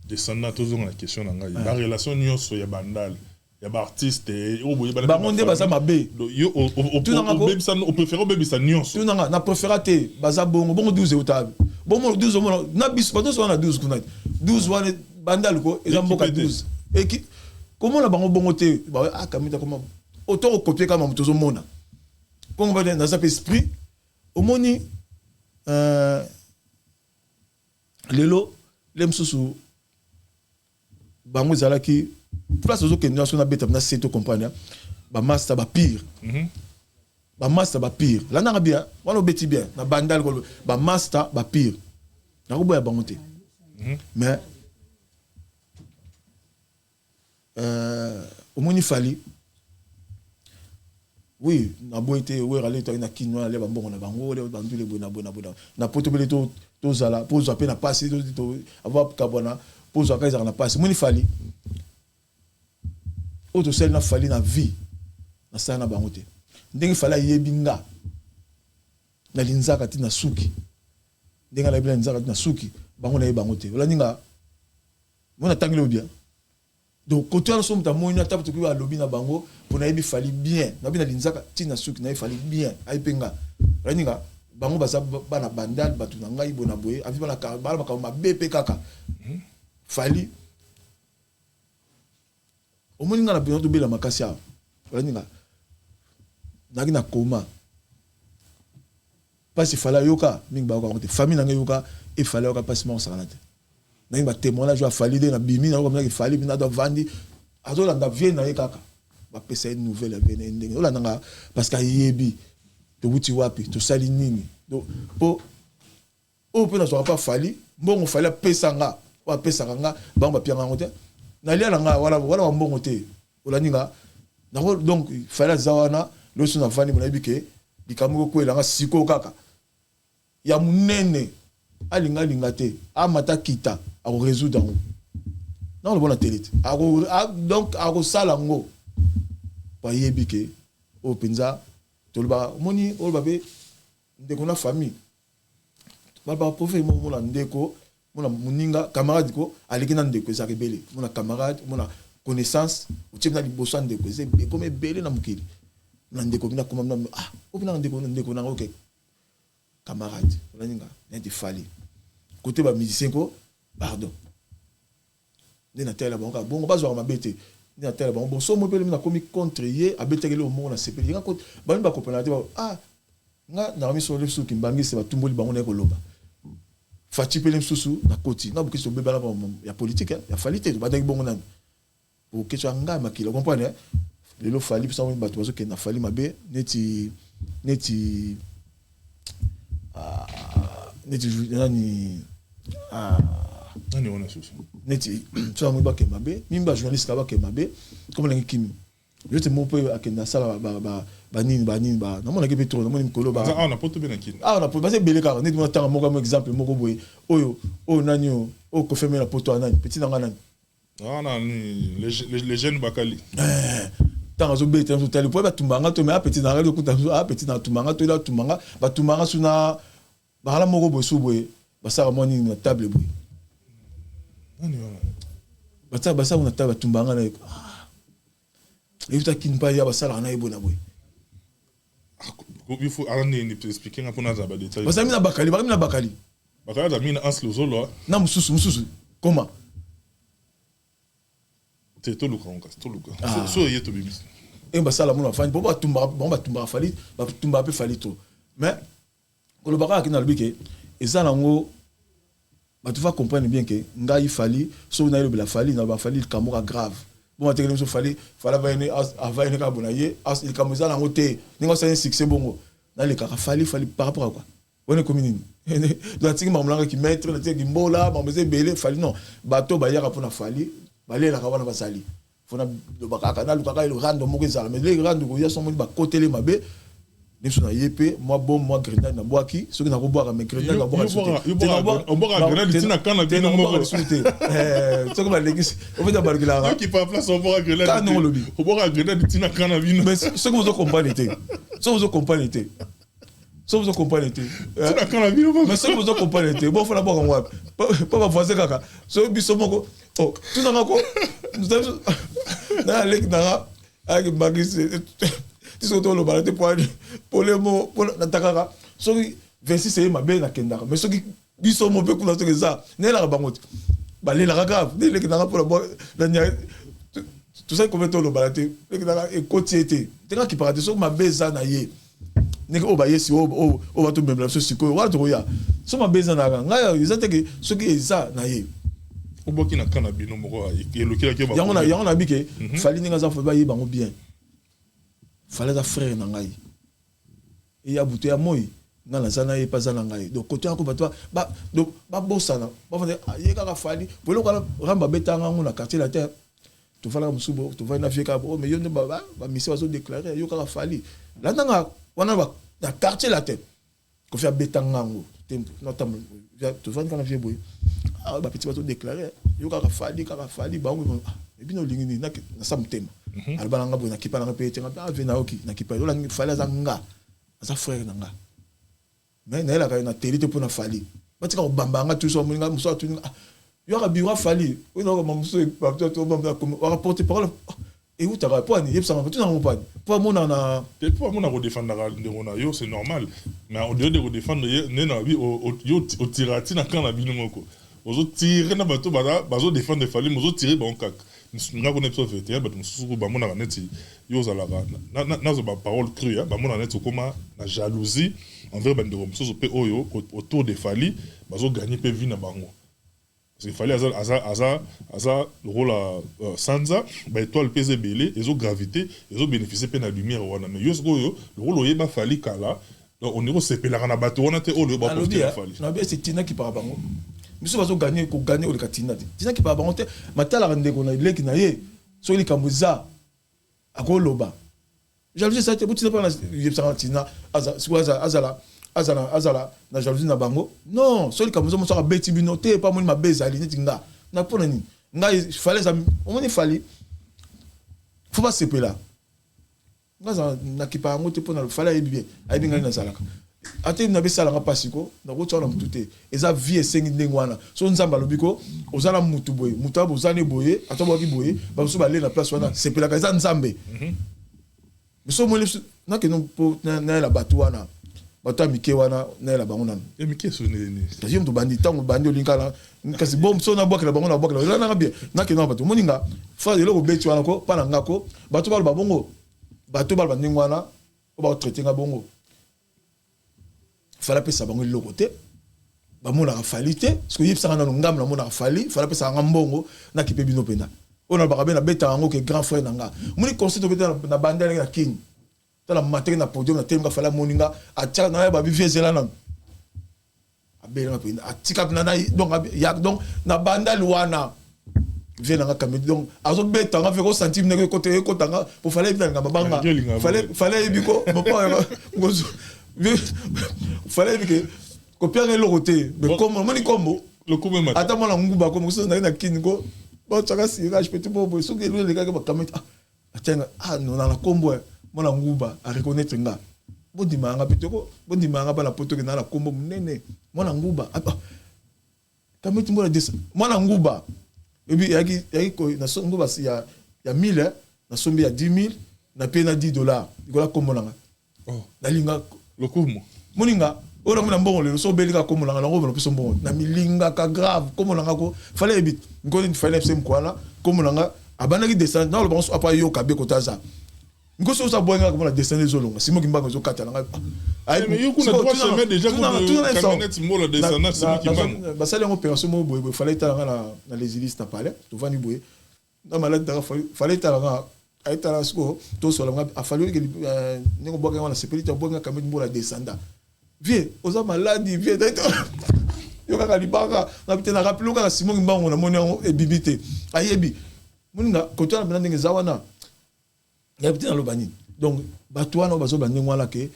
descendant toujours la question nanga la relation nyonso ya bandal ya ba artiste o boye ba bango nde baza mabe yo on préfère baby ça nyonso tout nanga na préféré baza bongo 12 utabi bongo 12 mo na bis pas so na 12 kuna 12 wana bandal ko ezamboka 12 et qui comment la bango bongo te ba kamita comment autant copier comme tozo mona quand on va dans cet esprit au moni lelo lem susu bango zala ki place aux autres nations na beta na seto compagnie ba master ba pire ba master ba pire la na bien wana beti bien na bandal ko ba master ba pire na ko boya bango te mais au moni fali oui na boité oui rale to na kinwa le bango na bango le bandu le bona na potobele to zala pour zo na passer to avoir kabona pour zo ka na passer moni fali auto sel na fali na vie na sana bango te ndenge fala yebinga na linzaka ti na suki ndenge la linzaka ti na suki bango na yebango te ola ninga mona tangile bien. Donc, quand on a son temps, on a tapé tout le lobby na bango pour naïbi fali bien. Nabi na linzaka tina souk naïbi fali bien. Aipenga. Raninga bango basa bana bandal batu na ngai bona boye. Avi bana bala makama BP kaka. Fali. Omoni na besoin de bela makasia. Raninga. Nagi na koma. Parce fala yoka mingi ba ko famille na ngai yoka e fala yoka pas mo sanate. Na ba témoignage a fallu na bimi na comme ça fallu na do vandi azola nda vie na ekaka ba pesa une nouvelle bene ndenge ola nanga parce que yebi to wuti wapi to sali nini donc po o pe na so pas fallu mbongo fallait pesa nga wa pesa nga ba ba pianga ngote na lia nga wala mbongo te ola ninga na donc fallait zawana lo so na vandi na bike bikamuko ko elanga siko kaka ya munene alinga te amata kita a résoudre non le bon télé donc a sala ngo pa yebike o penza tolba moni o babe ndeko na famille baba professeur mo na ndeko mona muninga camarade ko alikina ndeko za rebelle mona camarade mona connaissance o tibna liboso ndeko ze comme belé na mukili na ndeko bina comme o bina ndeko na OK camarade on ninga n'était fallait côté ba musicien ko pardon na tela bon bon ba zo ma bete na tela bon so mo pele na komi contre abete le mo na sepeli nga ko ba ba kopelate nga na mi so le su kimbangi se ba tumboli bango na ko loba fati pele susu na koti na buki so beba la ya politique ya falite ba dai bongo na pour que tu nga makila comprendre le lo fali ça ba to zo ke na fali mabe neti nani nani on a souci neti tu as mba kemabe mimba journaliste ba kemabe comme la kimi je te mon peu akenda sala ba nini ba na mona ke petro na mona mikolo ba on a pas tout bien akina on a pas c'est belé car neti mona tanga mo comme exemple moko boye oyo o nani o ko fermer la poto nani petit nanga nani nani les jeunes bakali tanga zo bete zo tali po ba tumbanga to me petit nanga ko ta petit na tumbanga to la tumbanga ba tumbanga suna ba hala moko boye su boye ba sala moni na table boye basa on taba tumbanga na yuta kinpa ya basala na ibona boy il faut aller expliquer un peu na ba détail basa mina bakali da mina anslo zolo na mususu comment te to luka so yeto bibis e basala mona fani bo ba tumba fali ba tumba pe fali to mais ko lo baka kina lobike ezala ngo tu vas comprendre bien que nga il fallait so na le fallait na ba fallait kamora grave bon te so fallait va ene ava ka bonaye as il kamoza na ngote ningo sa succès bongo na le ka fallait par rapport à quoi on est comme dans tiki mamlanga qui mettre na tiki mbola mamese belé fali non bateau ba yaka pona fali balé la kawana basali fona le bakaka na lukaka le rando moko ezala mais les rando ko ya somo ba côté les mabe biso na yepé moi bon moi grenade na boaki soki na ko boaka mais grenade na boaka on boaka grenade tina kana bino moko soki ba legis on fait da barkila qui pas place on boaka grenade on boaka grenade tina kana bino mais ce que vous comprenez so vous comprenez tina kana bino mais ce que vous comprenez bon faut la boaka ngwa pas voisin kaka so biso moko oh tout na ko na lek na avec bagis tu sais que le balade pour les mots pour l'attaquer so 26 c'est ma belle na kendaka mais so qui biso mo pe kuna to ça ne la bangote balé la grave ne lek na pour la tout ça comment to le balade lek na et côté t'es qui parade so ma beza na ye ne ko ba yesi o ba to même la so siko wa to ya so ma beza na nga ils ont que ce qui est ça na ye o boki na kana bino moko e lo kila ke ba yango na bike fali ninga za fo ba ye bango bien fallait ta frère na ngai et ya buto ya moi na la sana e pas na ngai donc côté ko batwa ba donc ba bosana ba fande ye ka fali volo ka ramba betanga ngona quartier la terre to fala musubo to va na fieka oh mais yo ne ba mission so déclarer yo ka fali la nanga wana ba na quartier la terre ko faire betanga ngo tempo notamment to va na fieka boy ah ba petit bato déclarer yo ka fali ba ngo et bino lingini na sam tema alba nga bo na kipa na pe tenga ba vena oki na kipa la fali za nga za frère na nga mais na la ka na télé pour na fali batika ko bamba nga tout so mo nga muso tu yo ka biwa fali o no ma muso ba to bamba ko rapporter parole et où t'as pas ni yebsa tout na mo pas pour mo na pour mo na ko défendre na yo c'est normal mais au lieu de ko défendre ne na bi o tirati na kana bino moko ozo tirer na bato bazo défendre fali mozo tirer ba on kak nga ko neto vétéran bato mususu ba mo na neti yo za la na zo ba parole crue ba mo na neti koma na jalousie envers bande mususu pe oyo autour de fali bazo gagner pe vie na bango parce que fali aza le rôle à sanza ba étoile pese belé ezo gravité ezo bénéficier pe na lumière wana mais yo le rôle oyeba fali kala donc on est sepelaka na bato wana te oyo ba profiter na fali na bien c'est Tina qui parle bango miso bazo gagner ko gagner le katina Tina qui parle bango te matala ndeko na leki na ye so li kamuza akoloba jalousie ça te buti pas na yebsa Tina azala na jalousie na bango non so li kamuza mo so beti bino te pas mo ma bezali neti nga na pona ni nga fallait ça on est fallait faut pas sepela nga na kipa ngo te pona le fallait bien ay binga na salaka ate na besala nga pasiko na ko tsona mutute eza vie esengi ndengwana so nzamba lobiko ozala mutu boye mutu abo zane boye atobo ki boye ba so ba le na place wana sepela ka eza nzambe so mo le na ke non po na la batwana bata mike wana na la bango nan e mike so ne kasi mtu bandi tango bandi olinkala kasi bom so na bwaka la bango na bwaka la na bien na ke non batu moninga fa de loko beti wana ko pana ngako batu ba bongo batu ba ndengwana o ba traiter nga bongo fallait pesa bango le côté ba mona fali te parce que yipsa na ngam na mona fali fallait pesa nga mbongo na kipe bino pena on a ba na beta ngo ke grand frère nanga moni conseil to beta na bandele na king tala matin na podium na temba fala moninga atia na ba vivie zela na abela na pena atika na donc ya donc na bandele wana vient nga kamedi donc azo beta nga feko centime ne côté tanga pour fallait bita nga babanga fallait biko papa ngozo fallait que copier le côté mais comme moni combo le combo mata ata mona nguba comme ça na kiniko ba tsaka sirage petit bobo so que le gars ba kameti atenga non na combo mona nguba a reconnaître nga bondima nga pitoko bondima nga bana poto ke na la combo munene mona nguba kameti mona nguba et puis yaki ko na so nguba si ya 1000 na sombi ya 10000 na pena $10 ikola combo nanga na linga le combo moninga ora mona mbongo le so belika combo nanga na ngobona piso mbongo na milinga ka grave combo nanga ko fallait bit ngoni fallait sem kwana combo nanga abanaki descendre na lo bango apa yo kabe kotaza ngoso sa boinga ko na descendre zolonga simo kimbango zo kata nanga ay mais yo kuna 3 semaines déjà ko camionnette mo la descendre simo kimbango basali en opération mo boye fallait tala na les ilistes na palais to vani boye na malade da fallait tala ay tala sko to so la a fallu que ningo boka wana sepelita boka camionnette mo la descendre viens oza maladi viens yo kaka libaka na bitena rappelo kaka Simon Mbango na moni ebibité ayebi muninga kotana bana ndenge zawana ya bitena lobani donc bato wana bazo bande ngwala ke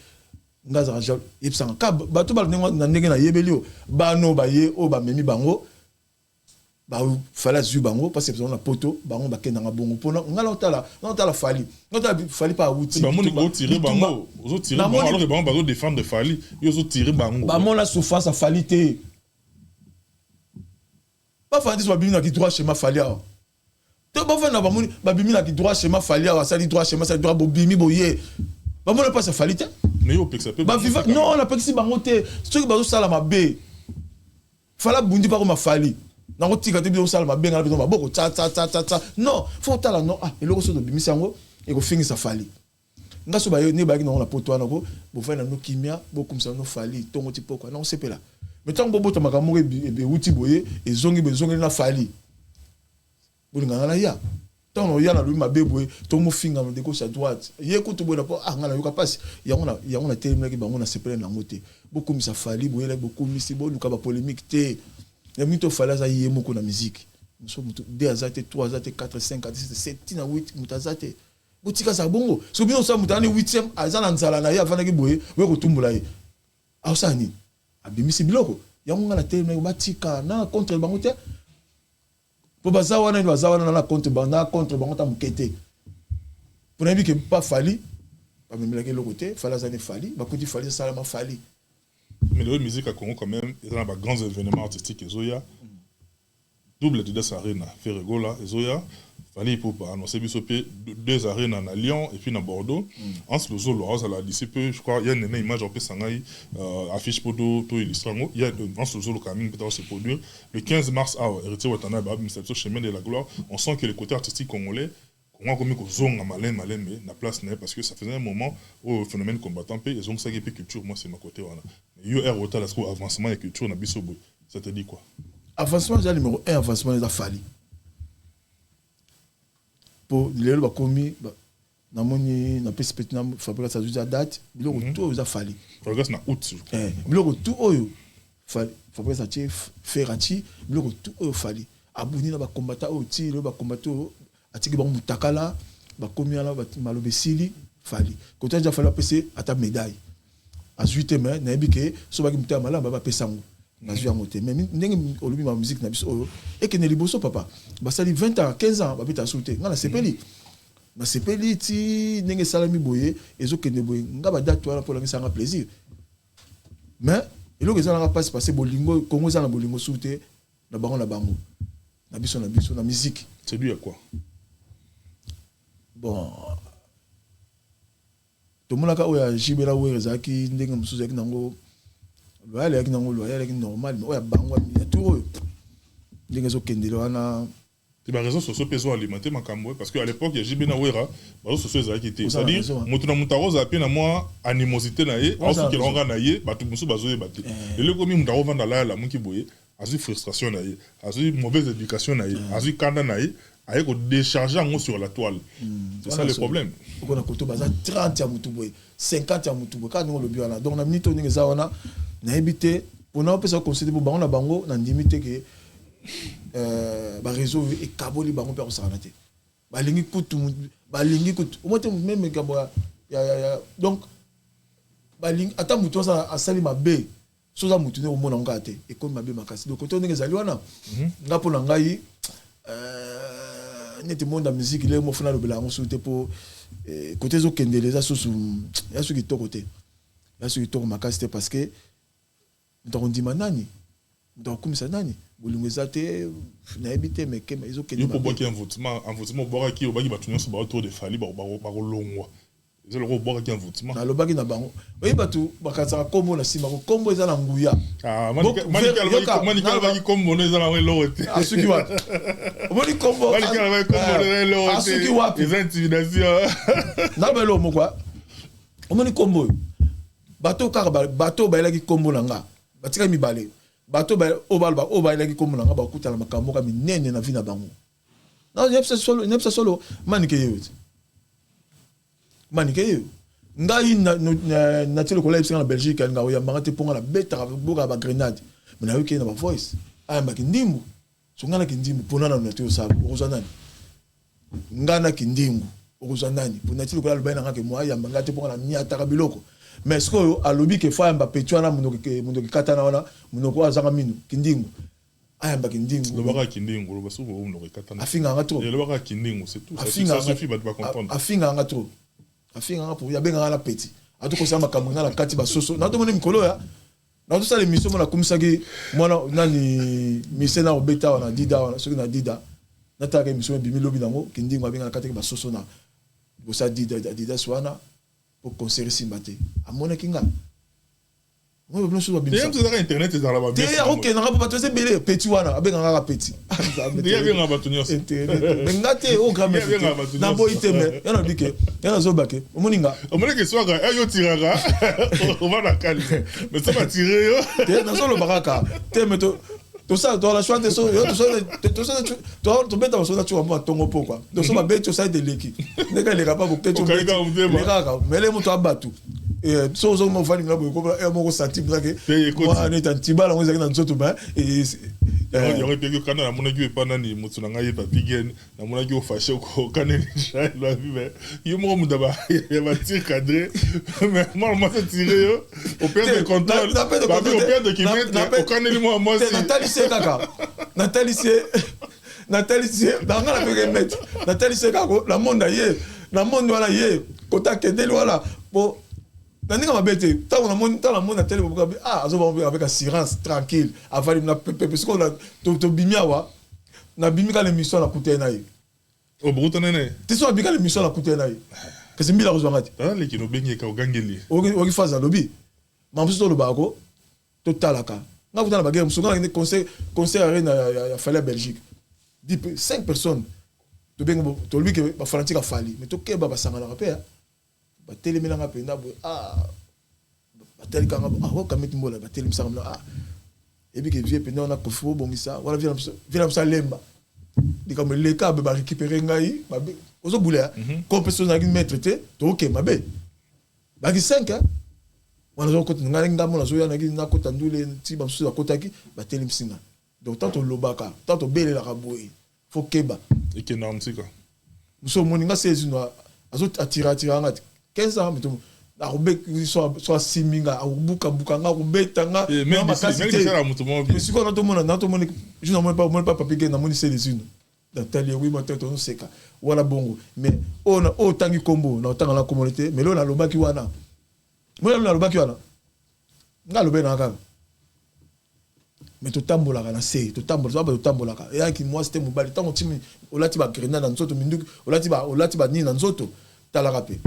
ngaza rajal ipsanga ka bato ba na ndenge na yebelio bano baye o ba memi bango ba fala zu bango parce que na poto bango ba kenda ngabongo pona ngala otala fali fali pa wuti ba moni go tirer bango ozo tirer bango alors que bango bazo défendre fali yo zo tirer bango ba mona souffrance a fali te ba fandi so bimina ki droit schéma fali a to ba fana ba moni ba bimina ki droit schéma fali a ça dit droit schéma ça droit bobimi boye ba mona pas ça fali te mais yo pexape ba viva non on a pas si bango te ce que bazo sala mabe fala bundi pa ko ma fali nango tika te bi sala mabe ngala ba boko ta non faut tala non ah eloko so do bimisi yango e ko fingi sa fali ngaso ba yo ne ba ki na poto wana ko bo fa na no kimia bo kumisa no fali tongo ti poko non sepela mais tant bobo tamaka mo be wuti boye ezongi na fali bolinga na ya tant no ya na lui mabe boye to mo finga de gauche à droite ye ko to boye na po ah ngana yo ka passe yango na telema ki bango na sepela na ngote bo kumisa fali boye la bo kumisi bo luka ba polémique te ya mito fala za yé moko na musique nous sommes 2 azate 3 azate 4 5 7 7 8 mutazate botika sa bongo so bino sa mutane 8e azana nzala na ya vana ki boye we ko tumbula ye ausani abimisi biloko yango ngala telema batika na contre bango te po bazawana na contre bango ta mukete pour nabi ke pas fali pas même la ke le côté fala za ne fali ba koti fali ça ma fali. Mais la musique à Congo, quand même, il y a des grands événements artistiques. Double de deux arènes, Ferregola, Ezoya. Fallait pour annoncer 2 arènes à Lyon et puis à Bordeaux. En ce moment, ça l'a dissipé, je crois, il y a une image en Pessangaï, affiche pour tout illustrer. Il y a en ce moment, quand même, peut-être se produire. Le 15 mars, à Héritier Watana, Administration Chemin de la Gloire, on sent que le côté artistique congolais, on comme zone à malin mais la place n'est parce que ça faisait un moment où le phénomène combattant paix ils ont ça qui est culture moi c'est ma côté voilà mais yo rota la avancement et culture na bisobo ça te dit quoi avancement déjà numéro 1 avancement les a fallu pour les ba komi na moni na perspective na fabrique ça déjà date biloko tout les a fallu progrès na août biloko tout oyo fallu fabrique ça chef ferrati biloko tout oyo fallu abuni na ba combattant o ti le ba combattant atiki bango mutakala bakomi ala malobe sili fali kota ja fala pese ata médaille azuite mais na ebike so baki mutama la ba pesango na zua moté mais ndenge olobi ma musique na biso oyo ekene liboso papa basali 20 ans 15 ans babita souté ngana sepeli ti ndenge salami boye ezokende boye ngaba date wala pour la ngisanga plaisir mais eloko ezala passe passer bolingo Congo za na bolingo souté na bango na biso na musique c'est dû à quoi? Bon, tout le monde a eu Jibela ou Zaki, ndenge musuzu yaki nango, loyal yaki normal, mais oya bango ya tout ndenge zo kendelo wana. C'est ma raison sur ce péso alimenté makambo parce que à l'époque il y a Jibena Wera, bazo sur ce Zaki était. C'est-à-dire mutuna mutaro za pena moi animosité na ye, alors que l'on na ye, batu musu bazo ye baté. Et le komi mutaro vanda la munki boye, azu frustration na ye, azu mauvaise éducation na ye, azu kanda na ye. Avec décharger sur la toile. C'est ça le problème. On a 30 à Moutouboy, 50 à Moutouboy, quand nous le biona. Donc on a mis ton nez à on a habité, on a pu considérer pour Bango, Bango, on a limité que le réseau est caboli, Bango, on s'en a été. Balingi coûte, au moins même Gaboya. Donc, Baling, attends, Moutou, ça a sali ma baie. Sosa Moutou, au monde en gâté. Et comme ma baie m'a cassé. Donc, quand on est à Luana, n'a pas l'engaï. N'était monde la musique il est mo fana le bela on souté pour côté zo kende les asos ya ceux qui to côté ya ceux qui to makasite parce que on dit manani donc comme ça nani bolingo zate na habité mais que ils ont kende pour boire qui un votement boire qui au baki batunya so ba autour de fali ba longwa ils le boire qui un votement na lo baki na bango oyi batu bakatsa kombo na sima kombo eza na nguya ah manika baki kombo na eza na lote asuki wa Omoni kombo. Asuki wapi? Les intimidations. Na belo mo kwa. Omoni kombo. Bato kaka bato ba elaki kombo nanga. Batika mibale. Bato ba oba elaki kombo nanga ba kutala makambo ka minene na vina bango. Na nepsa solo manike yo. ngai na tele collègue en Belgique nga ya mangate ponga na beta boka ba grenade mais na yoki na ba voice aya makindimbu so ngana kindimbu pona na nato sabu okozanani ngana kindimbu okozanani pona tele collègue ba na ngake mo aya mangate ponga na niata ka biloko mais ce que alobi ke fa mba petwana mundo ke katana wana mundo ko azanga minu kindimbu aya makindimbu le baka kindimbu le basu ko mundo ke katana afinga ngato le baka kindimbu c'est tout ça suffit ba comprendre afinga ngato afinga pour ya benga la petit atoko sama kamuna la kati ba soso na to moni mikolo ya na to sala émission na kumisaki mwana nani misena obeta wana dida wana soki na dida na ta émission bimi lobi nango kindingo benga la kati ba soso na bosa dida swana pour conseiller simbate amona kinga moi bien sûr bien sûr sur internet dans la ba bien OK na ba to se belé petit wana benga la petit dia benga ba tunyo internet benga te o grand mec na boite me yana bike yana zobake omoninga ke soka yo tiraka on va la calme mais ça va tirer yo te na solo baraka te me to ça dans la choix de so yo to beta so na tu wa tongo pokwa to so ba beto ça de leki neka le kapa ko keto le kaka mele muto abatu so mo fani ngabo ko mo ko sati blake wa ne tantiba la ngozaki na nzoto ba il aurait pu kana na monaki pa nani mutu na ngai pa pigen na monaki o fâché ko kana ni chai la vie mais yo mo mu daba ya va tir cadré mais moi ça tirer yo au père de contrôle au père de kilomètre au kana ni moi Nathalie c'est dans la période mettre Nathalie c'est kako la monde wala ye kota kedeli wala bon nandinga mabete tant la monde Nathalie azoba avec assurance tranquille avant na pepe parce qu'on a to bimia wa na bimika l'émission la coûter na ye o bruto nene tu so bimika l'émission la coûter na ye que c'est 1000 euros ngati les kino bengi ka ogangeli o ki faza lobby mamso lo bako to talaka nga kutana bagere msunga na conseil arena ya fallait Belgique 5 personnes to bengo to lui que ba frantika fali mais to keba ba sangana rapé ba telemina nga penda bo ba tel kanga o kameti mbola ba telim sangana et puis que vie penda on a kofo bongisa wala vient ça lemba di comme les cas ba récupérer ngai ba ozo boulé comme personne na mettre to OK mabe ba ki 5 wana zo kota ngale ngamo na zo ya na kota ndule ti ba so kota ki ba telim singa donc tant to lobaka tant to bele la kaboui faut keba et que non sika muso moninga sezino azo atira ngati 15 ans meto na robe so siminga abuka nga robeta nga même makasite ça la muto mo mais siko na to moni je n'ai pas papier na moni sezino dans tali oui moi to seka wala bongo mais o tangi kombo na tanga la communauté mais lo na lobaki wana moi na lobaki wana nga lobe na kaka mais to tambola na se to tambola ka ya ki moi c'était mobali tango timi olati ba grenade na nzoto minduki olati ba ni na nzoto tala rapé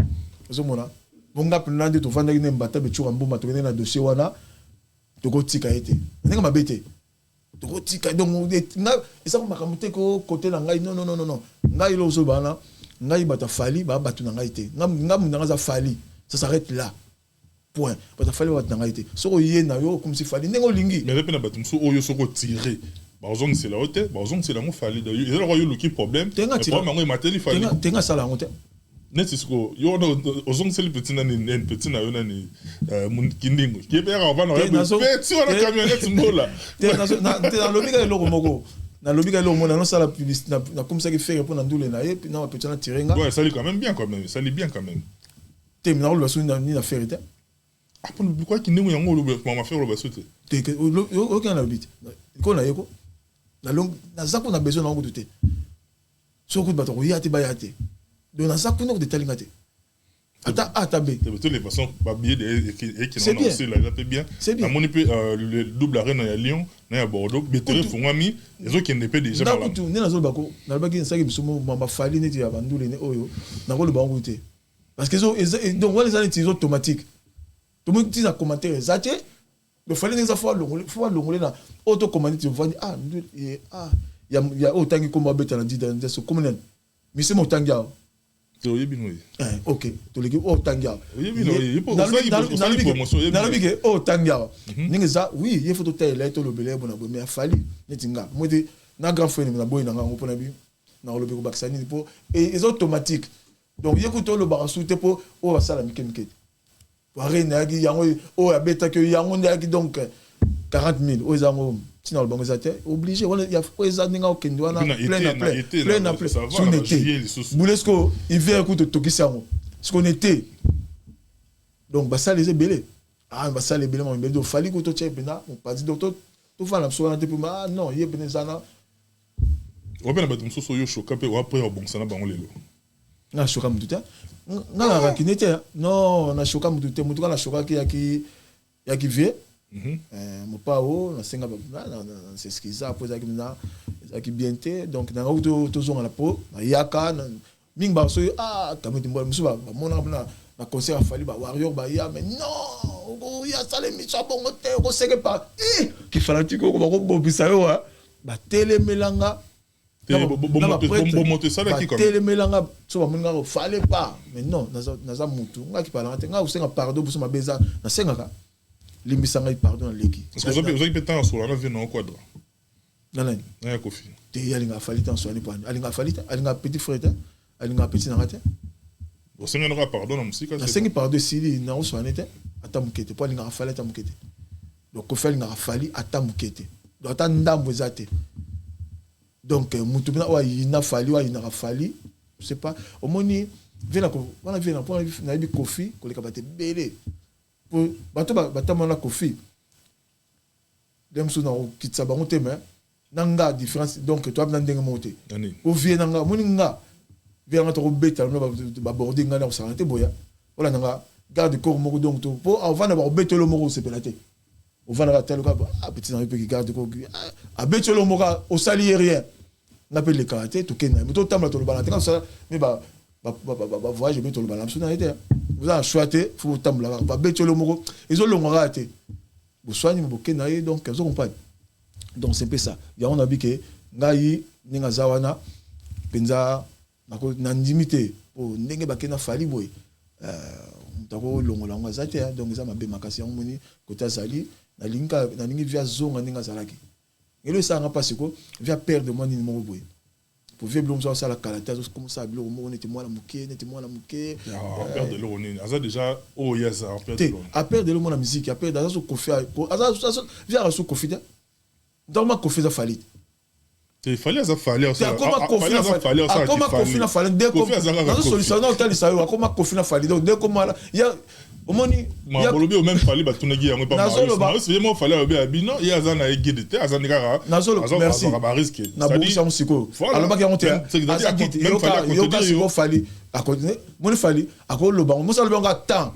ozomona bonga plande to vanda ne mbata be chura mboma to na dossier wana to ko tika ete ndenge mabete to ko tika donc na esa ko makamute ko côté na ngai non ngai lo zo bana ngai bata fali ba batu na ngai te ngam na za fali ça s'arrête là point bata fali wa na ngai te soko ye na yo comme si fali ndenge olingi mais repena batu so oyo soko tirer bazong c'est la hauteur bazong c'est la mo fali d'ailleurs il y a le qui problème problème ngo mateli fali tenga sala ngote netisko yo ozong c'est le petit na yo nani kindingo qui est on va na petit on a camionnette mbola na lobika eloko moko na lobika eloko mona non sala publicité na comme ça qui fait répondre na ndule na ye puis na petit na tirenga ouais ça lui quand même bien quand même ça lui bien quand même tem na lo basuni na ferité pourquoi kindingo yango lo mama faire lo basute te OK na lobit ko na yeko na long na zako na besoin na ngo douter so ko bato ya te ba ya te donc na zako no de talingate ata be de toutes les façons pas billet et qui non aussi là c'est bien à mon peu le double arène à Lyon na Bordeaux betere fungami ezo qui n'est pas déjà là tout na zo bako na baki nsaki bisomo mamba fali neti ya bandule ne oyo na ko le bango te parce que donc wala ça c'est automatique tout le monde dit dans commentaire zaté le fallait des fois longolé na auto commande tu vois ya otangi komba beta na dit dans ce communal mais c'est mon tangia OK to leki otangia il faut ça il faut ça promotion na bike otangia ninga za oui il faut to tele to lobele bona bo mais fali netinga moi na grand frère na boy na ngo pona bi na lobeko baksani po et automatique Donc écoute le barasouté pour oh ça la mikemike. Warena yaki yango oh abeta que yango yaki donc 40 000 oh zango tina le bango zate obligé il y a fois ninga okende wana plein son été Boulesco hiver écoute tokisango ce qu'on était donc bah ça les belé ah bah ça les belé mon belé fallait que to tche pena on pas dit docteur tout va la soirée pour ah non il est benezana on va na batumso so yo choka pe après bon ça na bango lelo na choka mututa na rakinete non na choka mututa mutuka na choka ki yaki vie mon pao na senga c'est ce qu'ils a posé qui bien té donc na auto tozonga la po na yaka ming ba so ah kameti mbo musuba mona na concert fali ba warrior ba ya mais non o ya sale mi so bongo te o seke pa ki falati ko ba ko bobisa yo ba tele melanga bon monter ça là qui comme tele melanga so ba munga fallait pas mais non naza mutu nga ki parla nga o senga pardon pour ma beza na senga ka limbisanga pardon leki parce que vous avez peut-être sur la vie non quadra non na kofi te yalinga fali tan so ani pa alinga fali alinga petit frère alinga petit na rate bon senga na pardon na musika na sengi pardon sili na so anete atamukete po alinga fali atamukete donc ko fali nga fali atamukete donc ata ndambo ezate donc mutu na wa ina fali wa ina fali je sais pas au moni vena ko wana vena po na bi kofi ko le kabate belé pour bato mona kofi dem so na kitsa bango te mais nanga différence donc toi na ndenge monter o vie nanga moni nga vie nga to beta no ba border nga na santé boya wala nanga garde corps moko donc to po avant na ba betelo moko se pelate o va na tel ka petit na pe garde corps a betelo moko au sali rien na pe le karaté to kena mais to tamla to le balante ça mais ba voyage mais to le balance na été vous avez choisi faut tamla ba betelo moko ils ont le raté vous soignez mo kena donc ils ont pas donc c'est un peu ça ya on a dit que ngai ninga zawana penza na ndimité pour ndenge bakena fali boy mutako longola ngazate donc ça mabe makasi ya moni kota sali na lingi via zonga ninga zalaki et le ça nga pas siko via perdre moi ni mo boy pour vivre l'homme ça la kalata comme ça bilo on était moi la muké perdre l'eau on a déjà oh yes à perdre l'eau la musique à perdre ça kofi via ça kofi donc ma kofi ça fallait il fallait ça fallait ça comme kofi na fallait dès comme dans solution non tel ça comme kofi na fallait donc dès comme il y a omoni ma bolobi au même fallait ba tunagi yango pas mal c'est moi fallait obi abino il y a zana guide te azana kara merci ba risque na boucha musiko alors ba ki on te même fallait à continuer mon fallait à ko loba mo sala nga temps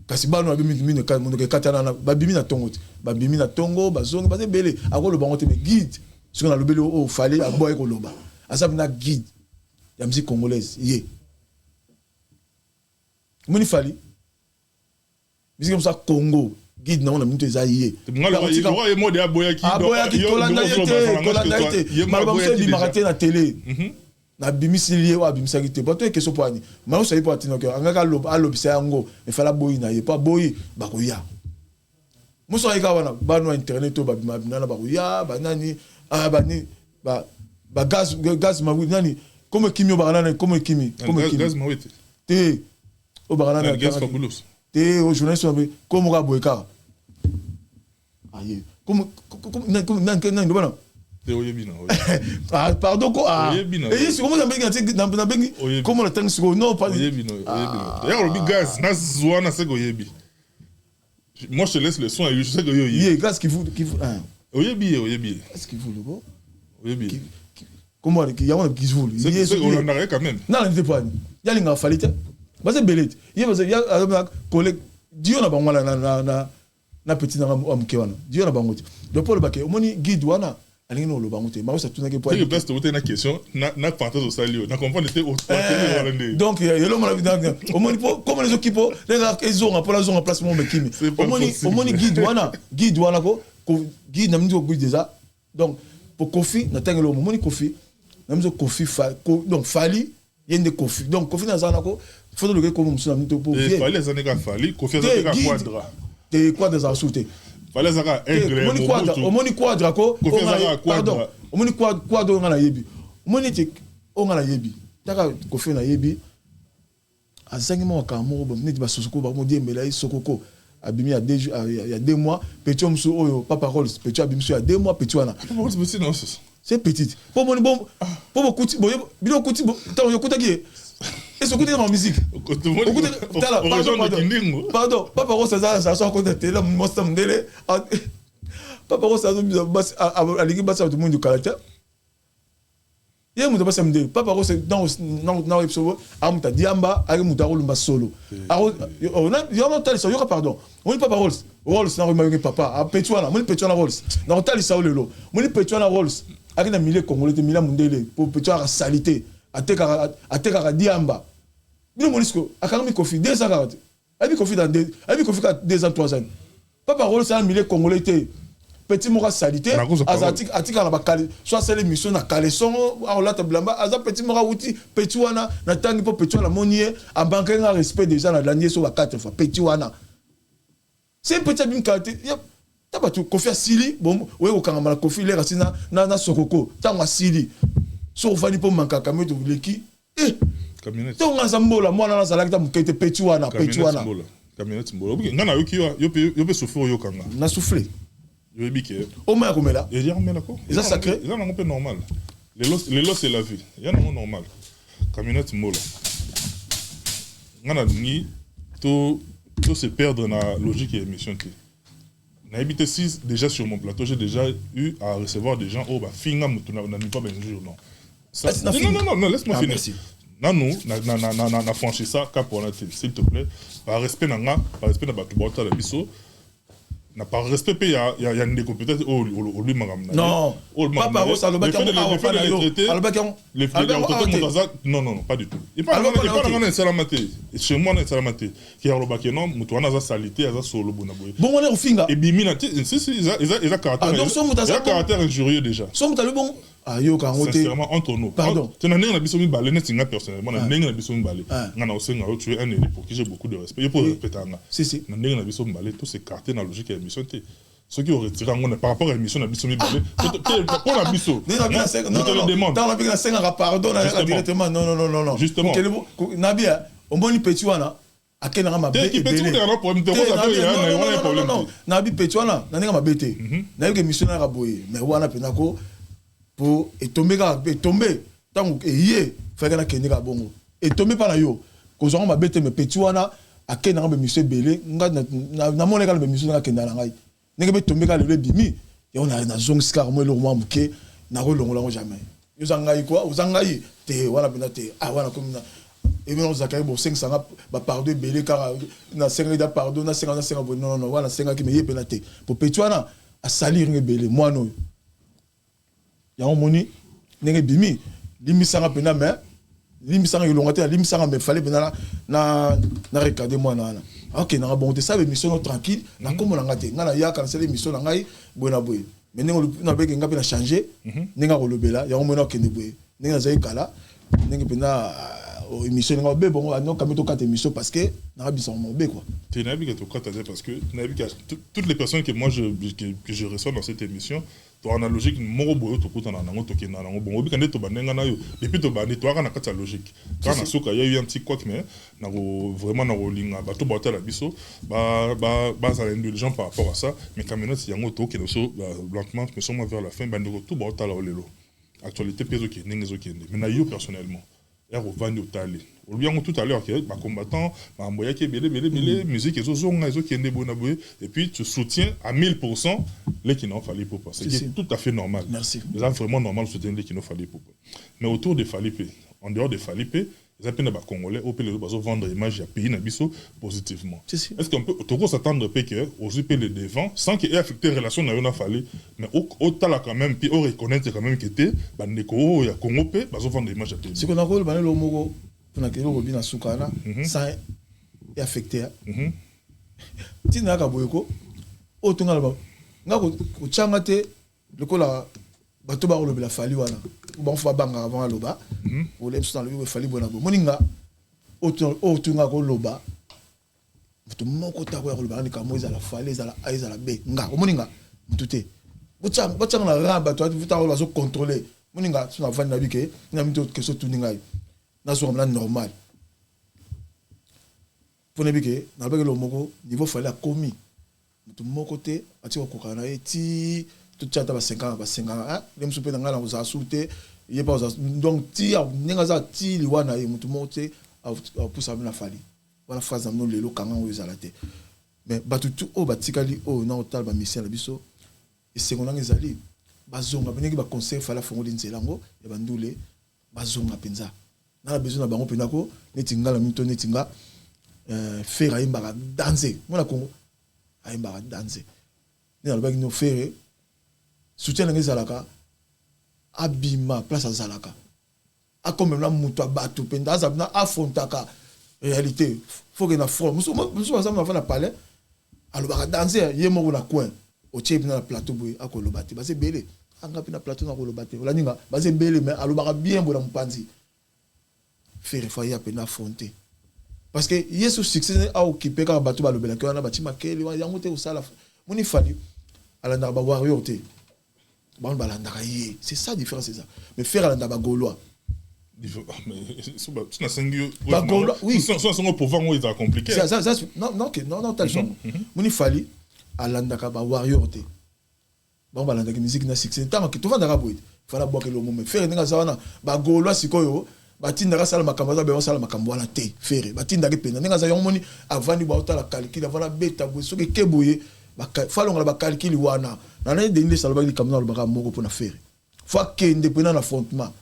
kasi bano abimi ka mo ke katana ba bimi na tongo ba bimi na tongo ba zongo ba belé à ko loba on te me guide ce qu'on a lobelo au fallait à boy ko loba asabi na guide ya musique congolaise yé mon fallait musique comme ça Congo guide non na minute ezaiye ngalo mo de aboya ki kolanda yete malbamso bi maraté na télé na bimisilié wa bimisaki te bato e question poani ma so yi poati no ke angaka lobisa yango e fala boyi na ye pa boyi ba ko ya mo so yi ka wana ba no internet to ba bimabina ba ko ya ba nani bani ba gaz ma nani comme kimio ba nani comme kimi gaz ma wete te o ba nani gaz fabulos te au journaliste comme on a boyka aïe comme nan bana te oyebina ah pardon quoi et c'est comment ça na bengi comment la tangi non pas oyebina d'ailleurs le gaz na zwana c'est oyebi moi je te laisse le son et je sais que yo gaz qui vous oyebi est-ce qu'il vous le bon oyebi comment il y a un qui vous c'est on en a quand même non il pas il y a l'inga falite parce que belette il y a collègue dio na bango na petit na amke wana dio na bango donc pour le baké omoni guide wana alingi no lo bango te ma ça tuna ke pour il place te na question na partage au salio na comprendre était au donc yelo mala vidang omoni comme les équipes les gars ils ont pour la zone en placement mekimi omoni guide wana ko guide na mndi ko déjà donc pour Kofi na tangelo omoni Kofi na mzo Kofi donc fali yende Kofi donc Kofi na zanako faut le comme ça nous pour il fallait les années fallait Kofi ça quadra des quadres à sauter fallait ça un omoni quadra ko pardon omoni quadre on a yebi omoni te on a yebi taka Kofi na yebi azangi mo kamoro bon neti ba sosoko ba mo di mbela sokoko abimi il y a 2 mois petit homme sou oyo papa Rolls petit abimi sou il y a 2 mois petit wana papa Rolls petit non c'est petite pour mon bon pour beaucoup bilo kuti tant yo kutaki et ce côté en musique pardon papa Rolls ça soit côté télé mo samdele papa Rolls ça aligi basa tout le monde du caractère il y a muta basa mdele papa Rolls dans episode amuta diamba ari muta rolumba solo on a yo tali ça yo pardon on papa Rolls na remaki papa petit wana mon petit wana Rolls na tali ça lelo mon petit wana Rolls ari na milieu congolais te milieu mundele pour petit wana salité ateka diamba bino monisco akami kofi 240 abi kofi dans 2 ans 3 ans papa Rolls na milieu congolais te petit mora salité atika na bakale soit c'est l'émission na caleçon olata blamba aza petit mora outi petit wana na tangi po petit wana monier a banque un respect déjà na dernier sur 4 fois petit wana c'est petit bim qualité taba tu kofi asili bon we ko kanga mala kofi le rasina na sokoko tanga asili so fani po manka kameto leki camionnette to ngaza mbola mwana na salakita mukete petit wana camionnette mbola ngana yo pe souffrir yo kanga na souffler je vais biquer. Au moins comme là. Et dire mais d'accord. Et ça sacré. Ils ont un peu normal. Les lots c'est la vie. Il y a un normal. Camionnette mola. On a ni tout se perdre dans la logique et émission. J'ai habité 6 déjà sur mon plateau. J'ai déjà eu à recevoir des gens. Oh bah finga mutuna n'a pas bien jour non. Ça, non laisse-moi finir. Non na franchi ça cap pour la télé s'il te plaît. Par respect nanga, par respect na batu bota la biso. N'a pas respect il y a une compétence lui magam non papa Rolls a le bac non pas du tout il pas dans salamate chez moi dans salamate qui a le bac non mutuana za salité za solo bona boy bon on est au finga et bimina si ils a caractère injurieux déjà somme ta le bon ayo ka ngote sincèrement entre nous pardon tu n'as rien à biso mi balé net singa personnellement na rien à biso mi balé ngana osenga tu es un élu pour qui j'ai beaucoup de respect pour répéter nga si na rien à biso mi balé tout c'est carté dans la logique et émission té ceux qui ont retiré ngona par rapport à l'émission na biso mi balé pour la biso je te le demande dans la biso 5 pardon directement non justement nabia on boni petit wana akena ma bete non nabi petit wana na nga ma bete na yo émission na boye mais wana penako pour tomber tant que yé fait que kenya ka bongo et tomber par là yo ko zonga mabete me petit wana akena ba monsieur belé na mona ka ba monsieur na kenda na ngai nenge be tomber ka le bimi et on a na zong skar mo le roi muke na ko longola jamais yo zangai quoi uzangai te wana pena te wana comme na et bien on zakai bo 500 ba pardon belé car na 5 da pardon na 50 non wana 5 ki me yé pena te pour petit wana a salir nge belé moi non yango moni nenge bimi limisanga pena mais limisanga ilongate limisanga me fallait pena na regarder moi na OK na bon te ça émission tranquille na comme na ngate ngana ya kan c'est émission na ngai bona boy mais nengo na beke ngapi na changer nenga kolobela yango mona kende boy nenga zai kala nenge pena émission nga be bon no kameto 4 émissions parce que na bisa mon be quoi tu n'as vu que parce que toutes les personnes que moi je reçois dans cette émission to analogique moko boyo to kutana nango to kenda nango bon obi kande to banenga na yo depuis to bandi to aka na kata logique quand na soka y a eu un petit quoi mais na vraiment na rolinga ba to bota la biso ba ça indulgent par rapport à ça mais camionnette yango to kendo so lentement mais sommes vers la fin bandi to bota la olelo actualité peso ki nengezo kende mais na yo personnellement au vandi otali obiango tout à l'heure que ma combattant ma moya qui belé musique et zonga ezo qui ende bona boye et puis tu soutiens à 1000% les qui n'ont fallu pour passer c'est tout à fait normal merci c'est vraiment normal soutenir les qui n'ont fallu pour mais autour de Falipe en dehors de Falipe les appels ba congolais au pays bazo vendre image à pays na biso positivement est-ce qu'on peut tout s'attendre que aussi peut le devant sans qu'il ait affecté relation na yo na fallu mais au tala quand même puis on reconnaître quand même que était bandeko ya Congo pe bazo vendre image à pays c'est qu'on a rôle banelo mogo pour na kelo robina sukana sans affecté tina ka boyeko o tunga ba ngako uchanga te lekola bato ba kolobela fali wana bon fa banga avant loba ou les dans le fali bona bo moninga otunga ko loba to moko ta ko loba ni kamo ezala fali ezala be nga moninga mutute botanga na raba to vuta ko bazo contrôler moninga tuna vandi na bike na mito keso tuninga na so comme normal pour ne que na ba le moko niveau fallait a commis tout mon côté ati ko kana ti tout chata ba 5 ans ah dem souper ngala ko za souter il pas donc ti ninga za ti liwana e mutu monte a poussa na fali voilà phrase amno lelo kanga o ezalate mais batutu o batikali o na otal ba mission la biso et secondaire ezali bazonga beneki ba conseil fala fongo dinzelango ya bandule bazonga penza na besoin na bango penako netinga la mito netinga faire aimba danser mona Congo aimba danser ni alba no faire soutien na ngezalaka abima place à zalaka a comme na muto abatu penda azabna afrontaka réalité faut que na front muso ensemble na parler alba danser yemo na coin o tchep na plateau boy akolobati ba se belé anga pina plateau na kolobati ola ninga ba se belé mais alba bien bona mpanzi faire faillir pena affronter parce que yesu succès a occupé ka bato ba lobela ko na batima kele wa yango te osala moni fali ala na ba warrior te ba balanda kaye c'est ça différence c'est ça mais faire ala na ba gaulois mais c'est na singio ba gaulois oui sans pouvoir moi c'est compliqué ça non t'as raison moni fali ala na ka ba warrior te ba balanda ki musique na succès tant que tout va na boîte fala boire le moment faire ninga zawana ba gaulois sikoyo batinda sala makambo za be sala makambo wana te fere batinda ke pena ninga za yomoni avandi ba otala calcul avana beta bo soki keboye ba falonga ba calcul wana na na de sala ba likamna ba moko pona fere fa kende pena na affrontement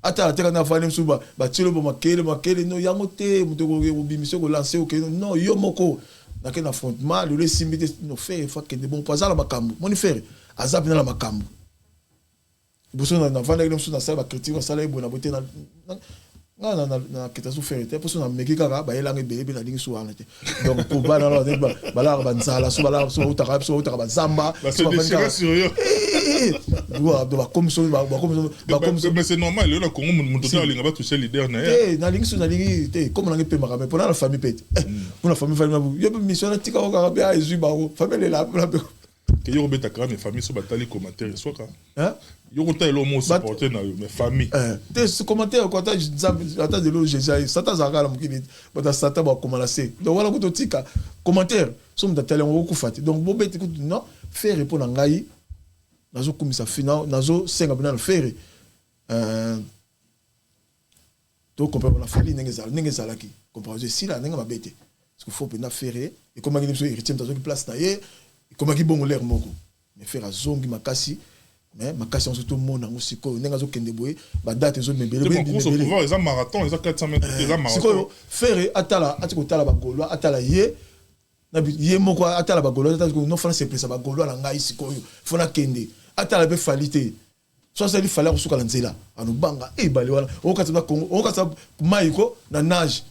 ata teka na fani msuba ba tilo bo makele no yango te mutoko ko bimise ko lancer o ke no yo moko na ke na affrontement le simbite no fere fa kende bon pasala makambo moni fere azap na makambo boso na fana ile msuba sala ba critique sala ibona bote na na kita su faire te pour na mekika ba elange bebe na dingi su wana te donc pour ba na la ba nzala su ba ba zamba c'est déchiré sur yo ba comme mais c'est normal le Congo mon total linga ba toucher leader na ya na lingi te comme na ngepe makame pour la famille pete pour la famille yo mission na tika ko ka ba ezu ba famille la que yo beta quand mes familles so batali commentaire soit ka hein yo ko telo mo supporter na mes familles te commentaire ko ta ata de lo Jésus ça ta zakala mukini bata sata ba komalase donc voilà ko tika commentaire so mtatale ngo ku fati donc bo beti non faire répondre ngai nazo kumisa final nazo senga bina faire to comprendre la fali ninge zalaki comprendre si la ninga mabete parce que faut bina faire et comme ngi so héritier mtazo ki place na ye comme qui bon l'air moko mais faire zongi makasi mais makasi on surtout mona musiko nenga zo kende boye ba date zo mebele pouvoir les marathon les 400 mètres les marathon siko faire atala atiko tala ba golo atala ye na ye moko atala ba golo atala no fana c'est pressa ba golo na ngai siko fona kende atala be falite so ça il fallait suka la nzela anu banga e bale wala o katsa Congo o katsa maiko na nage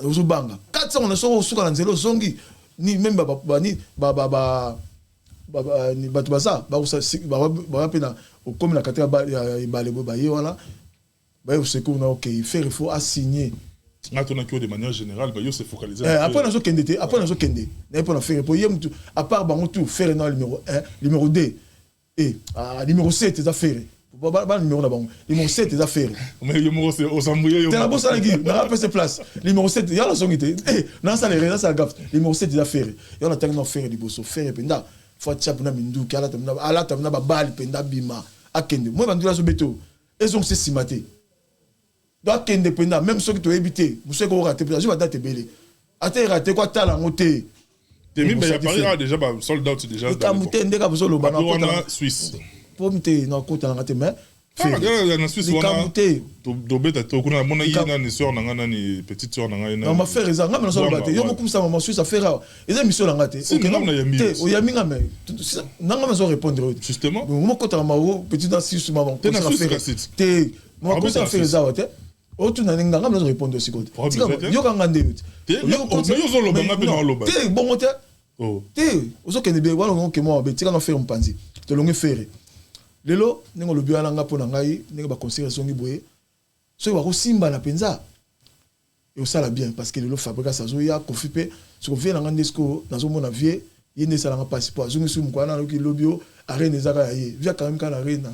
ozo banga 400 on so suka la nzela zongi ni même ni batu basa ba pena comme la kateka ba balebo ba ye wala ba secours na OK faire il faut assigner na tona que de manière générale ba yo se focaliser après na zo kende après na zo kende na pour faire pour ye mutu à part bango tout faire na numéro 1 numéro 2 et numéro 7 des affaires ba numéro na bango numéro 7 des affaires mais numéro c'est au sambouye yo na bossa ngi na pas cette place numéro 7 ya la songité na ça les ça gaffe numéro 7 des affaires yo na tanga faire du bosso faire penda faut tchap na mindu kala tamna ba bali penda bima akende moi bandula so beto et donc c'est simaté doit kende penda même ceux qui to éviter vous savez ko rater je va date belé ate rater quoi tala ngote Temi ben ya Paris déjà ba sold out déjà dans mutende ka bozo lo bana ko Suisse pour mute na kota na mais na Suisse wana do beta to kuna mona yina ni sœur nanga nani petite sœur nanga na ma frère ezanga na so bata yo mokum sa maman Suisse affaire eza mission nanga te OK non te o yami ngame nanga mazo répondre justement mo kota ma petite dans Suisse maman te na Suisse te mo ko sa faire za te o tu na nganga mazo répondre aussi côté yo kanga ndé yo zo lo banga pe na lo ba te bon te oh te ozo kende be wala ngo ke mo be tika na faire mpanzi to longe faire lelo ningo lobi wana nga pona ngai ningo ba conseiller songi boye so ba ko simba na penza et ça la bien parce que lelo fabrica ça zo ya confipe so ko vient nga ndesco nazo mona vie yende sala nga passeport zo ngisu mkwana loki lobio arena zaka ye via quand même kana arena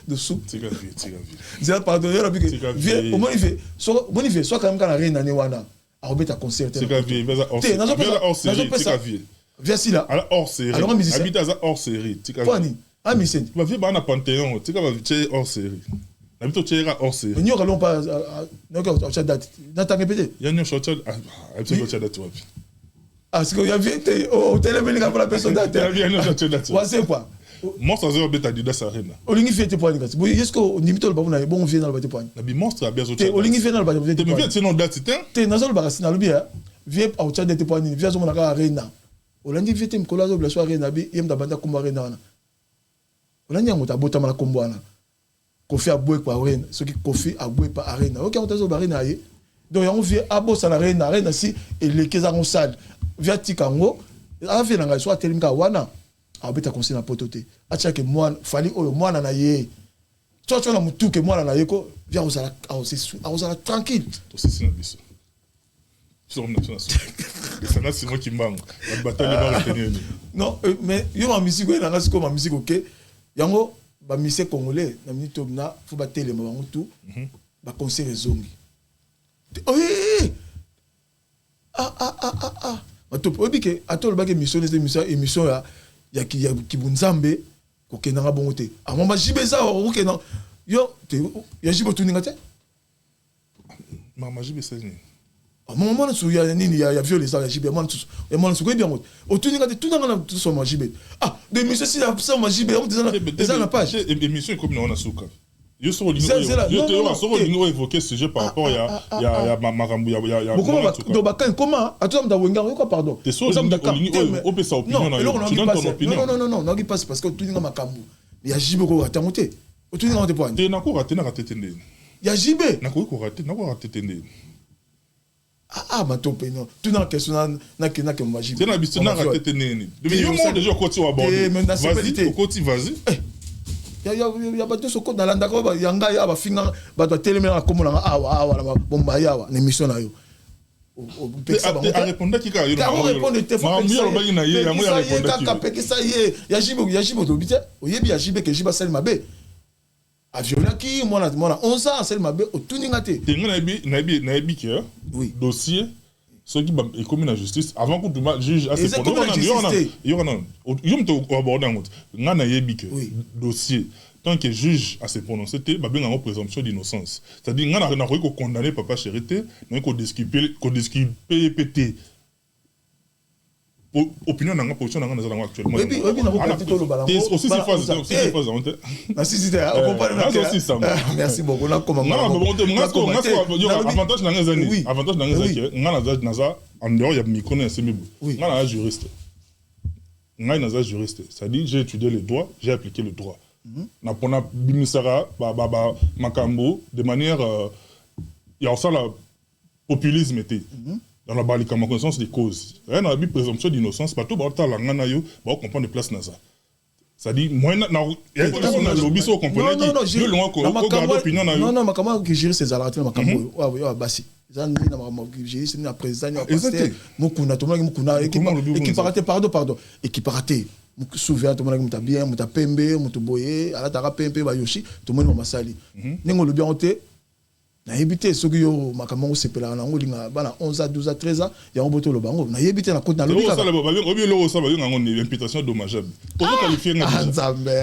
de sou tika vie j'ai pardonné la vie vie au moins il fait so quand même kana arena ne wana aobeta concert c'est cavier veza hors série c'est cavier via si là alors hors série habite à hors série c'est cavier Poni ah mais c'est va vivre dans Panthéon tu vas vivre hors série habite tu iras hors série nous allons pas non ça date répété il y a une chose habite tu date ah c'est qu'il y avait au téléphone pour la personne date il y a une chose date ouais c'est quoi Monstre azero beta Adidas Arena. Olingi fete point ngati. Boy est-ce que nimito le babuna bon vient dans le bate point. Na bi monstre abia zo. Olingi fete dans le bate point. Mais viens sinon date te nazolo bakasi na lobia. Viens au chat de point ni via zo monaka arena. Olangi fete mkola zo blaso arena bi yem da banda komba arena wana. Olangi ngota bota mala kombo wana. Kofi abwe kwa arena. Ce qui Kofi abwe pa arena. OK on tazo arena ye. Donc on vient abosa na arena si elekeza ngo salle. Via tikango. Afi na ngai so atelimka wana. Abeta conseil na pototé atia que moi fali oyo mwana na ye toi na mutu que mwana na ye ko via osala tranquille to c'est na biso sur na ça na c'est moi qui mbango la bataille va retenir non mais yo ma musique na ngasi ko ma musique OK yango ba musique congolais na minute na faut ba télé bango tout ba conseil zongi oui matop obike atol ba ke émission ya kibunzambe kokendanga bongo te amamba jibeza okena yo te ya jibo tuninga te mama jibe seni mama na su ya nini ya viole ça ya jibe mama su ko bien otuninga te tunanga na so ma jibe de monsieur si la ça ma jibe on déjà na page émission comme on a souka yo so lingo évoquer sujet par rapport ya makambu ya donc bakan comment attends mta wenga ko pardon te so on peut sa opinion na yo tu donnes ton opinion non qui passe parce que tuninga makambu ya jibe ko rater monter otuninga on te point te na ko rater na rater tende ya jibe na ko rater tende matope non tu na question na ke ma jibe te na biso na rater tende mais yo mo déjà côté wa border vas-y il y a pas de ce code dans l'anda ko yanga ya ba finga ba to telemena ko mona awa na bomba yawa na émission na yo a répondre qui ka yo na répondre te faut que na ye ya mo ya répondre ka ça y ya jibo to bite oyebi ya jibe ke jiba sel mabe a violaki mona 11 ans sel mabe o tuninga te na bi ke dossier ceux qui est commis la justice avant que le juge a ses prononcés yo mto aborder ngot ngana yebi que dossier tant que juge a ses prononcés te ba benga présomption d'innocence c'est-à-dire ngana na ko condamner papa Chérité na ko disculper PT opinion nanga position nanga nazala actuellement oui na ko tito lo bala aussi c'est phase merci beaucoup na comment avantage nanga zani ngana naza en dehors ya micro na semibu ngana juriste ngana naza juriste c'est-à-dire j'ai étudié le droit j'ai appliqué le droit na pona bimisara makambo de manière il y a ça la populisme était dans la connaissance des causes. Rien n'a pas présomption d'innocence, pas tout le la ngana yo, ba comprendre place na ça. Ça dit moi na na lobby so comprendre qui yo longa ko garder opinion na yo. Non makama que gérer ces alertes makambo yo basi. Zan ni na makama que gérer c'est na président ya pasteur. Mukuna to mukuna équipe pardon équipe raté. Souvent to mona muta bien muta pembe mutu boye ala taka pembe ba yoshi to mona masali. Ningo lobby onté na yebite soki yo makambo sepela na ngolinga bana 11 ans 12 ans 13 ans ya ngoboto lo bango na yebite na kota na lobika ça obi lo ça ba ngo ni imputation dommageable pour qualifier nga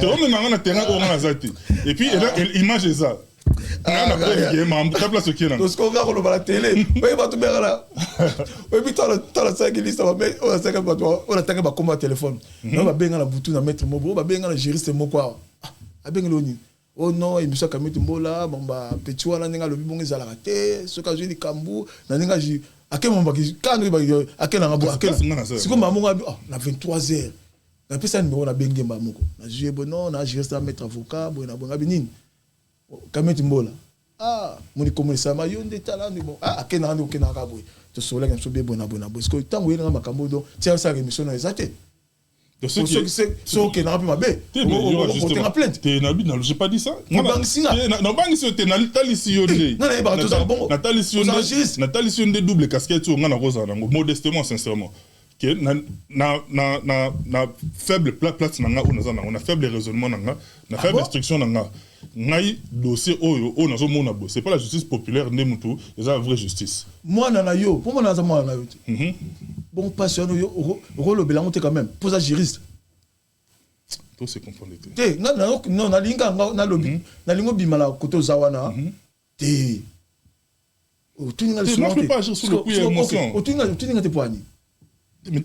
te on me na terrain on na zati et puis image ça na preuve ma ta place qui est là to sko ga ko lo bala télé oye ba to bera oye bi tala ça qui liste ba mais on ça ka ba to on ataka ba comme téléphone na ba benga na butu na maître mobo ba benga na juriste moko a benga lo ni oh non émission Kamiti Mbola bomba petit wana ninga lobi bongo ezala te soka jeli kambu na ninga ji akema mbaki kanu ba akena ngabo akena siko mamunga na 23h na pesa numéro na bengemba moko na jie bono na juriste mettre avocat bona bonga binini Kamiti Mbola moni komo sama yo ndetala ndi bon akena ndi okena ka boy to sola ngam so be bona parce que tango yena makambo do tia sa émission na ezate ceux qui n'ont pas mabe on plainte j'ai pas dit ça non bangi si te natalici yonde natalici yonde double casquette on ngana rosa nango modestement sincèrement que na faible place nanga on a faible raisonnement nanga na faible instruction nanga ngai dossier oyo o nazo mona bo c'est pas la justice populaire nemutu c'est la vraie justice moi nana yo pour moi naza moi na yo bon passion yo rolo belango te quand même pose à juriste tout se comprendre te non na linga na lobby na lingo bimala koto zawana te o tuninga moi je peux pas agir sur le coup d'émotion o tuninga te poani mais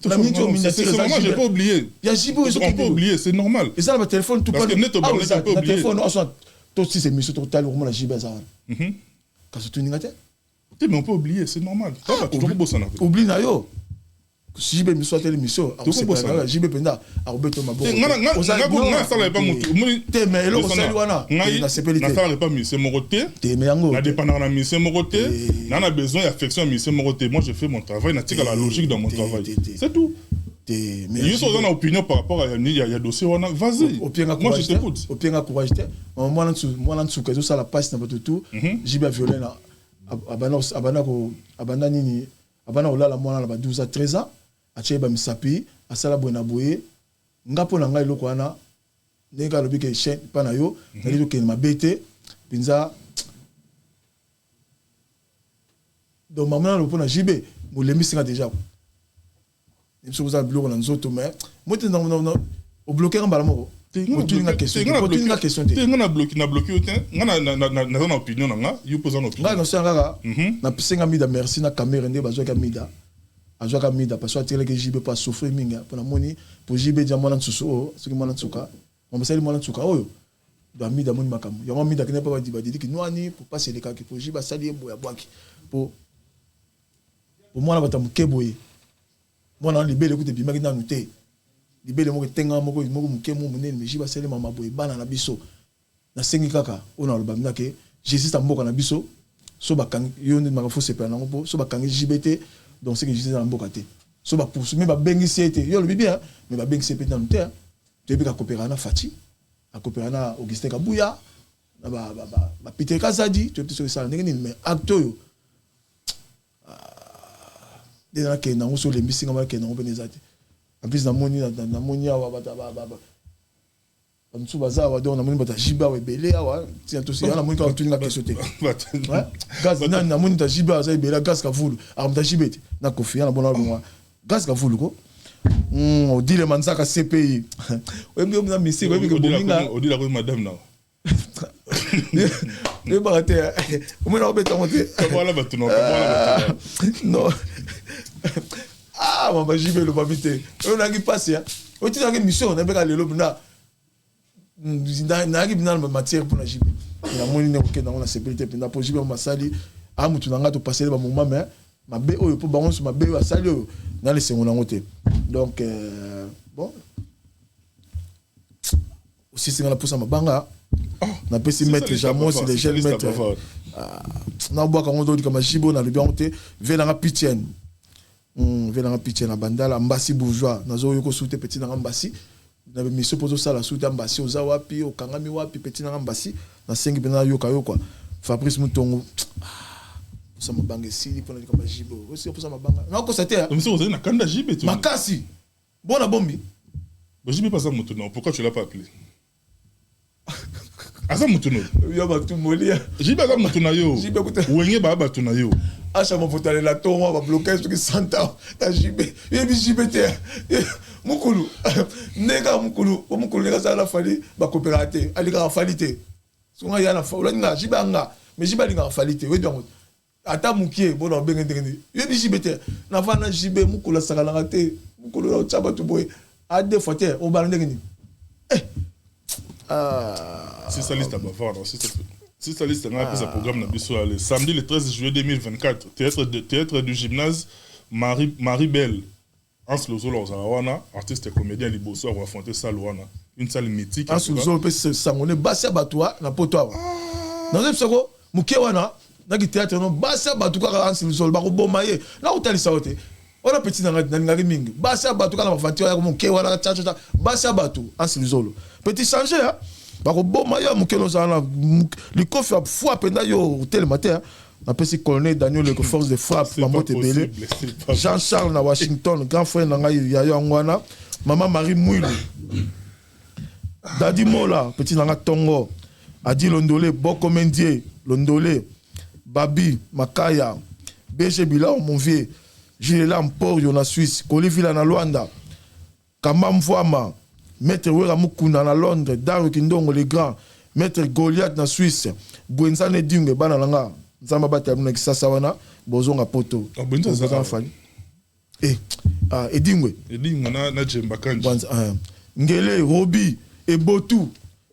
c'est normal, j'ai pas oublié. On peut oublier, c'est normal. Et ça, le téléphone, tout parce que net, on peut oublier. Le téléphone, toi aussi, c'est monsieur total, vraiment la JB, ça. Quand tu n'as pas mais on peut oublier, c'est normal. Oublie, Nayo. Si JB me soit telle mission, JB Penda, à Roberto Mabo. Mais c'est mon côté. La dépendance de c'est mon côté. On a besoin d'affection, c'est mon côté. Moi, je fais mon travail, je la logique dans mon travail. C'est tout. Mais il y a une opinion par rapport à un dossier, vas-y. Moi, je t'écoute. Au pire, courage. Moi, je suis ça la passe dans votre tout. JB a violé là. Abana olala mwana na 12 à 13 ans. Ache ba misapi asala bona boye ngapo na ngai loko wana neka lobi ke chaîne pa na yo nali ke mabete pinza donc maman lo pona jibe mo lemi singa déjà ni so za bloquer na nzoto mais moi te non au bloquer en balamo na question na bloquer na opinion na yo pose na opinion na sanga na pisenga mida merci na caméra ndé bazo ka mida azwaka mida parce que JB pas souffrir minga pour moni pour JB dia mwana tsuso ce qui mwana tsuka on basali mwana tsuka oyo do mida moni makamu yo mida kene pas ba didi ki noani pour passer les cas pour JB sali boya bwaki pour mwana batamuke boye mwana libele écoute bima ki na nuté libele moko tenga moko muke mo munene mais JB sali mama boye bana na biso na sengi kaka ona loba mina ke Jésus ta mboka na biso so bakang yo ndi maka fo sepela nango po so bakang JBT donc c'est que je disais dans le bocaté so ba poursuit mais ba bengi c'était yo le bien mais ba bengi c'est dans le terre tu es bien coopérer na Fati à coopérer na Augustin Kabouya na ba Peter Kazadi tu es sur ça mais acte yo déjà que na so les missing ma que na benezati en plus na moni awa ba Nsu baza wa donc na moni bata jiba wa belé awa tiens tout ça na moni ka tuninga question te gaz na moni ta jiba za belé gaz ka vulu a mta jibete na kofi na bona lwa gaz ka vulu ko on dit le manzaka CPI wembi na misi wembi ke bolinga on dit la madame na ne barate o mona obeta monte voilà batuna non ah mama jibe le babité on a qui passe ya o ti na ke mission na beka lelo bina na bina matière pour la JB na moni ne ko na sécurité penda pour JB masali a mutu na ngato passer ba moment mais mabe oyo pour bango mabe oyo asali oyo na le sengo nango te donc bon aussi c'est la pousse mabanga na pesi mettre jamon c'est les jeunes mettre na bois quand on dit comme JB na le bien te ve na pitchen na bandala mbasi bourgeois nazo yo ko souter petit na mbasi na mission pour ça la soute ambassi aux awapi au kangami wapi petit na ambassi na sengi bena yoka yo quoi Fabrice Mutongo ça m'a bangé si pour na comme jibo aussi pour ça m'a bangé na ko c'était mais vous avez na kanda jibe tout makasi bon na bombi jibe pas ça Mutongo pourquoi tu l'as pas appelé asa Mutongo yo ba tout molia jibe asa Mutongo yo wenge ba tuna yo acha mo voter la tour va bloquer ce qui s'entend ta jibe yebi jibe te mukulu nega mukulu nega ça la fali ba coopérateur alika falite songa yana fa olinga jibanga mais jibalinga falite we donc ata mukie bona benga ndenge yebi jibete na fana jibe mukulu sakala te mukulu la chaba to boy a deux fois te o ba ndenge ni c'est ça liste à bavard c'est ça liste on a appelé ça programme na biso le samedi le 13 juillet 2024 théâtre du gymnase Marie Belle Hans Lozolo Zawana, artiste et comédien liboso a affronté ça Luana, une salle mythique. Hans Lozolo peut se sangoner basia batwa na poto. Dans le psako mukewana na ki théâtre non basia batuka ka Hans Lozolo ba ko bomaye. Na utali saote. On a petit na ngari mingi. Basia batuka na mafantia ya mukewana cha cha basia batu Hans Lozolo. Petit changer hein. Ba ko bomaye mukelo zana likofi a fois penda yo tel matin. Après c'est colonel Daniel le force de frappe maman Tebele Jean-Charles na Washington grand frère na ngai ya ngwana maman Marie Mouilou Dadi Mola petit na Tongo Adi Londolé, Boko Mendier, Londolé, Babi, Makaya, BG Bilao, mon vieux, Gilela Mporio na Suisse, Kolivila na Luanda, Kamam Fouama, Maître Wera Mukuna na Londres, Daru Kindongo les grands, Maître Goliath na Suisse, Bouenzane Dingue, Banalanga, Nzamba Batamuna Kisasawana, Bozonga Poto. Bozonga Fali. Edingwe. Edingwe na Djemba Kanji. Ngele, Robi, Ebotu.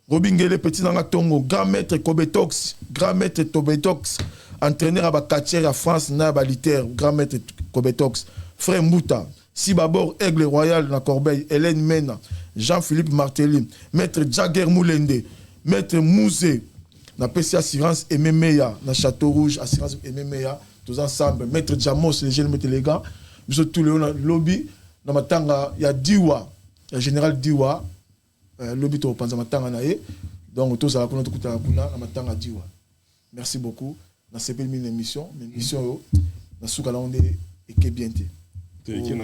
Robi Ngele, petit nanga Tongo, grand maître Kobetox, grand maître Tobetox, entraîneur à Bakatière à France, na Baliter, grand maître Kobetox, frère Mouta, Sibabor, Aigle Royal na Corbeil, Hélène Mena, Jean-Philippe Martelly, maître Jagger Moulende, maître Mouzé, na PC Assurance Ememeya, na Château Rouge, Assurance Ememeya, tous ensemble, maître Jamos, les jeunes maîtres les gars, nous sommes tous les lobby, na matanga, il y a Diwa, il y a général Diwa, lobby to panza matanga nae, donc tous à kuna tukuta kuna na matanga Diwa. Merci beaucoup. Na sepel une émission, mais émission na soukala onde et bien té. Bien.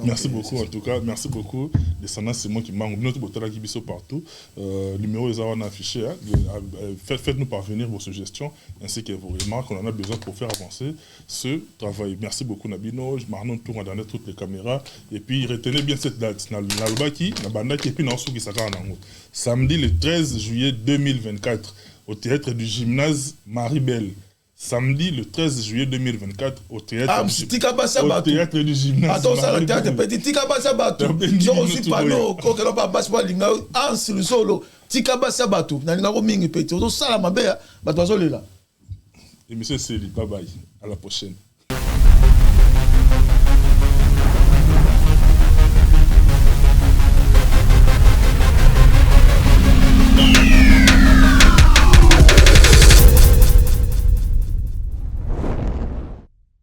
Merci beaucoup en tout cas, merci beaucoup. Descendants, c'est moi qui manque. Nous sommes partout. Numéro est affiché. Faites-nous parvenir vos suggestions ainsi que vos remarques. On en a besoin pour faire avancer ce travail. Merci beaucoup Nabino. Je m'arrête tout dans toutes les caméras. Et puis retenez bien cette date. Et puis samedi le 13 juillet 2024 au théâtre du gymnase Maribel. Samedi le 13 juillet 2024 au théâtre du gymnase. Attends, ça le théâtre petit Tika Basabato. Je reçu panneau ko kelo ba baseball linga ans le solo Tika Basabato. Na linga ko mingi petit. Ozo sala mabe ba tozo lela. Et monsieur Seli, bye bye. À la prochaine.